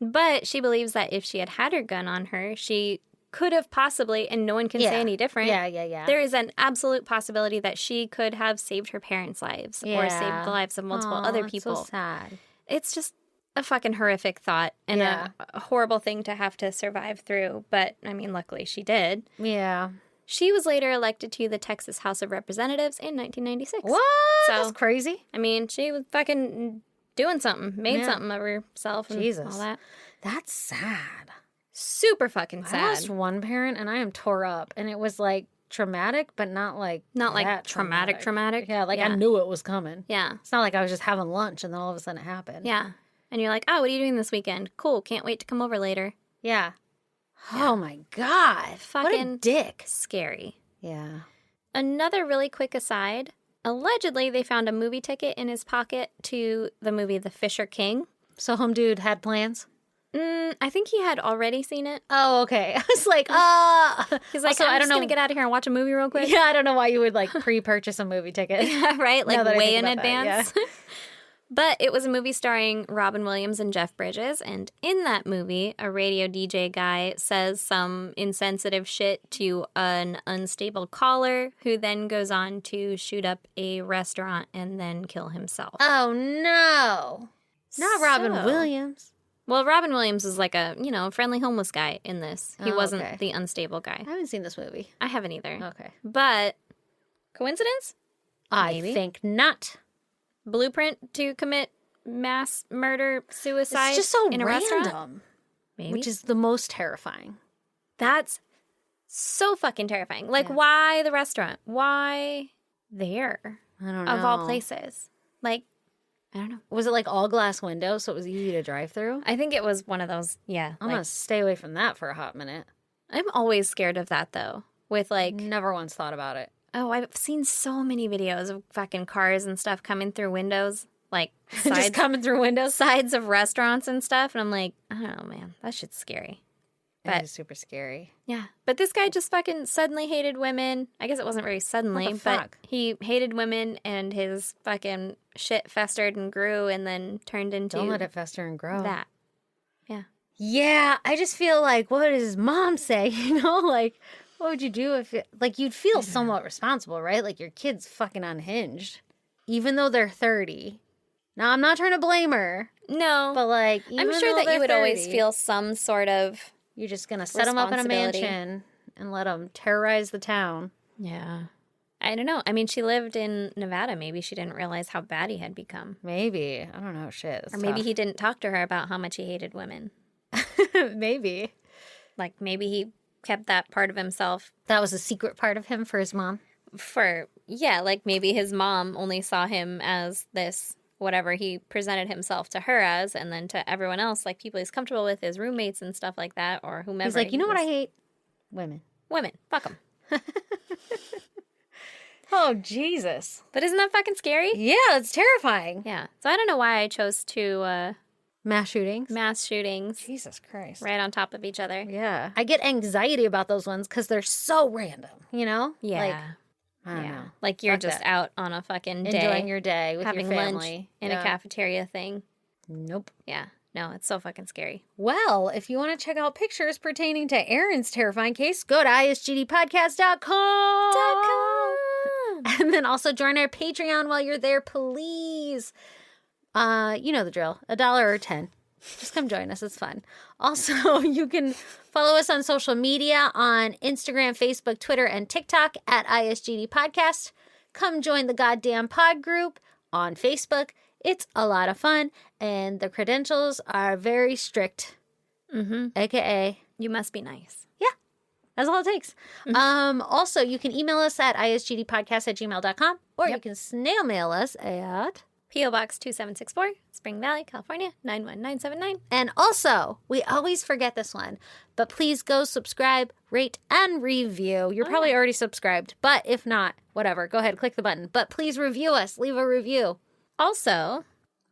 [SPEAKER 3] But she believes that if she had had her gun on her, she could have possibly, and no one can say any different.
[SPEAKER 1] Yeah.
[SPEAKER 3] There is an absolute possibility that she could have saved her parents' lives or saved the lives of multiple other people.
[SPEAKER 1] So sad.
[SPEAKER 3] It's just a fucking horrific thought and
[SPEAKER 1] Yeah.
[SPEAKER 3] a horrible thing to have to survive through. But, I mean, luckily she did.
[SPEAKER 1] Yeah.
[SPEAKER 3] She was later elected to the Texas House of Representatives in 1996.
[SPEAKER 1] What?
[SPEAKER 3] So-
[SPEAKER 1] That's crazy.
[SPEAKER 3] I mean, she was fucking doing something, made
[SPEAKER 1] Yeah.
[SPEAKER 3] something of herself and
[SPEAKER 1] Jesus.
[SPEAKER 3] all that.
[SPEAKER 1] That's sad.
[SPEAKER 3] Super fucking
[SPEAKER 1] I
[SPEAKER 3] sad.
[SPEAKER 1] lost one parent and I am tore up. And it was like traumatic, but not like that
[SPEAKER 3] traumatic.
[SPEAKER 1] Yeah, like I
[SPEAKER 3] Yeah.
[SPEAKER 1] knew it was coming.
[SPEAKER 3] Yeah.
[SPEAKER 1] It's not like I was just having lunch and then all of a sudden it happened.
[SPEAKER 3] Yeah. And you're like, oh, what are you doing this weekend? Cool. Can't wait to come over later.
[SPEAKER 1] Yeah. Oh my God. What a
[SPEAKER 3] Fucking
[SPEAKER 1] dick.
[SPEAKER 3] scary.
[SPEAKER 1] Yeah.
[SPEAKER 3] Another really quick aside. Allegedly, they found a movie ticket in his pocket to the movie The Fisher King.
[SPEAKER 1] So home dude had plans?
[SPEAKER 3] I think he had already seen it.
[SPEAKER 1] Oh, okay. I was like,
[SPEAKER 3] He's like,
[SPEAKER 1] Also,
[SPEAKER 3] I'm
[SPEAKER 1] I don't
[SPEAKER 3] just
[SPEAKER 1] know.
[SPEAKER 3] going to get out of here and watch a movie real quick.
[SPEAKER 1] Yeah, I don't know why you would like pre-purchase a movie ticket.
[SPEAKER 3] Right? Like
[SPEAKER 1] Now that I
[SPEAKER 3] way
[SPEAKER 1] think
[SPEAKER 3] in
[SPEAKER 1] about that,
[SPEAKER 3] advance. But it was a movie starring Robin Williams and Jeff Bridges. And in that movie, a radio DJ guy says some insensitive shit to an unstable caller who then goes on to shoot up a restaurant and then kill himself.
[SPEAKER 1] Oh, no. Not Robin
[SPEAKER 3] So-
[SPEAKER 1] Williams.
[SPEAKER 3] Well, Robin Williams is like a, friendly homeless guy in this. He
[SPEAKER 1] Oh,
[SPEAKER 3] wasn't
[SPEAKER 1] okay.
[SPEAKER 3] the unstable guy.
[SPEAKER 1] I haven't seen this movie.
[SPEAKER 3] I haven't either.
[SPEAKER 1] Okay.
[SPEAKER 3] But coincidence?
[SPEAKER 1] I
[SPEAKER 3] Maybe.
[SPEAKER 1] think not.
[SPEAKER 3] Blueprint to commit mass murder, suicide
[SPEAKER 1] It's just so
[SPEAKER 3] in a
[SPEAKER 1] random,
[SPEAKER 3] restaurant? Maybe.
[SPEAKER 1] which is the most terrifying.
[SPEAKER 3] That's so fucking terrifying. Like,
[SPEAKER 1] Yeah.
[SPEAKER 3] why the restaurant? Why there?
[SPEAKER 1] I don't know.
[SPEAKER 3] Of all places. Like, I don't know.
[SPEAKER 1] Was it like all glass windows so it was easy to drive through?
[SPEAKER 3] I think it was one of those, yeah.
[SPEAKER 1] I'm
[SPEAKER 3] like,
[SPEAKER 1] going to stay away from that for a hot minute.
[SPEAKER 3] I'm always scared of that, though. With, like,
[SPEAKER 1] Never once thought about it.
[SPEAKER 3] oh, I've seen so many videos of fucking cars and stuff coming through windows. Like,
[SPEAKER 1] Just
[SPEAKER 3] sides,
[SPEAKER 1] coming through windows.
[SPEAKER 3] sides of restaurants and stuff. And I'm like, I don't know, man. That shit's scary.
[SPEAKER 1] That
[SPEAKER 3] But
[SPEAKER 1] is super scary.
[SPEAKER 3] yeah. But this guy just fucking suddenly hated women. I guess it wasn't very suddenly,
[SPEAKER 1] What the
[SPEAKER 3] but
[SPEAKER 1] fuck?
[SPEAKER 3] he hated women and his fucking shit festered and grew and then turned into
[SPEAKER 1] Don't let it fester and grow.
[SPEAKER 3] that. Yeah.
[SPEAKER 1] Yeah, I just feel like, what does his mom say? You know, like, what would you do if, like, you'd feel somewhat responsible, right? Like, your kid's fucking unhinged, even though they're 30. Now, I'm not trying to blame her,
[SPEAKER 3] No.
[SPEAKER 1] but, like,
[SPEAKER 3] I'm
[SPEAKER 1] even
[SPEAKER 3] sure
[SPEAKER 1] though
[SPEAKER 3] that you
[SPEAKER 1] they're
[SPEAKER 3] would always
[SPEAKER 1] 30,
[SPEAKER 3] feel some sort of
[SPEAKER 1] you're just going to set them up in a
[SPEAKER 3] responsibility.
[SPEAKER 1] mansion and let them terrorize the town.
[SPEAKER 3] yeah. I don't know. I mean, she lived in Nevada. Maybe she didn't realize how bad he had become.
[SPEAKER 1] Maybe. I don't know. Shit.
[SPEAKER 3] Or maybe he didn't talk to her about how much he hated women.
[SPEAKER 1] Maybe.
[SPEAKER 3] Like, maybe he kept that part of himself
[SPEAKER 1] That was a secret part of him for his mom.
[SPEAKER 3] for, yeah, like maybe his mom only saw him as this, whatever he presented himself to her as, and then to everyone else, like people he's comfortable with, his roommates and stuff like that, or whomever.
[SPEAKER 1] He's like, you know what I
[SPEAKER 3] was-
[SPEAKER 1] hate? Women.
[SPEAKER 3] Women. Fuck them.
[SPEAKER 1] Oh, Jesus.
[SPEAKER 3] But isn't that fucking scary?
[SPEAKER 1] Yeah, it's terrifying.
[SPEAKER 3] Yeah. So I don't know why I chose to
[SPEAKER 1] Mass shootings.
[SPEAKER 3] mass shootings
[SPEAKER 1] Jesus Christ.
[SPEAKER 3] right on top of each other.
[SPEAKER 1] Yeah. I get anxiety about those ones because they're so random, you know?
[SPEAKER 3] Yeah.
[SPEAKER 1] Like, I don't
[SPEAKER 3] yeah.
[SPEAKER 1] know.
[SPEAKER 3] Like you're
[SPEAKER 1] Fuck
[SPEAKER 3] just
[SPEAKER 1] that.
[SPEAKER 3] out on a fucking day.
[SPEAKER 1] Enjoying your day with
[SPEAKER 3] having
[SPEAKER 1] your
[SPEAKER 3] lunch
[SPEAKER 1] family.
[SPEAKER 3] in
[SPEAKER 1] Yeah.
[SPEAKER 3] a cafeteria thing.
[SPEAKER 1] Nope.
[SPEAKER 3] Yeah. No, it's so fucking scary.
[SPEAKER 1] Well, if you want to check out pictures pertaining to Aaron's terrifying case, go to isgdpodcast.com. And then also join our Patreon while you're there, please. You know the drill. $1 or 10. Just come join us. It's fun. Also, you can follow us on social media on Instagram, Facebook, Twitter, and TikTok at ISGD Podcast. Come join the goddamn pod group on Facebook. It's a lot of fun, and the credentials are very strict.
[SPEAKER 3] Mm-hmm.
[SPEAKER 1] AKA,
[SPEAKER 3] You must be nice.
[SPEAKER 1] that's all it takes. Also, you can email us at isgdpodcast@gmail.com, or you can snail mail us at...
[SPEAKER 3] P.O. Box 2764, Spring Valley, California, 91979.
[SPEAKER 1] And also, we always forget this one, but please go subscribe, rate, and review. You're probably already subscribed, but if not, whatever, go ahead, click the button. But please review us. Leave a review.
[SPEAKER 3] Also,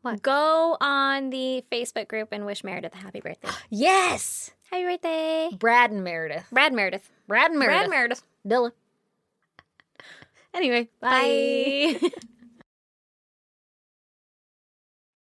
[SPEAKER 1] What?
[SPEAKER 3] go on the Facebook group and wish Meredith a happy birthday.
[SPEAKER 1] Yes!
[SPEAKER 3] Happy birthday.
[SPEAKER 1] Brad and Meredith.
[SPEAKER 3] Brad Meredith.
[SPEAKER 1] Brad and Meredith.
[SPEAKER 3] Brad Meredith.
[SPEAKER 1] Dylan. Anyway, bye.
[SPEAKER 3] Bye.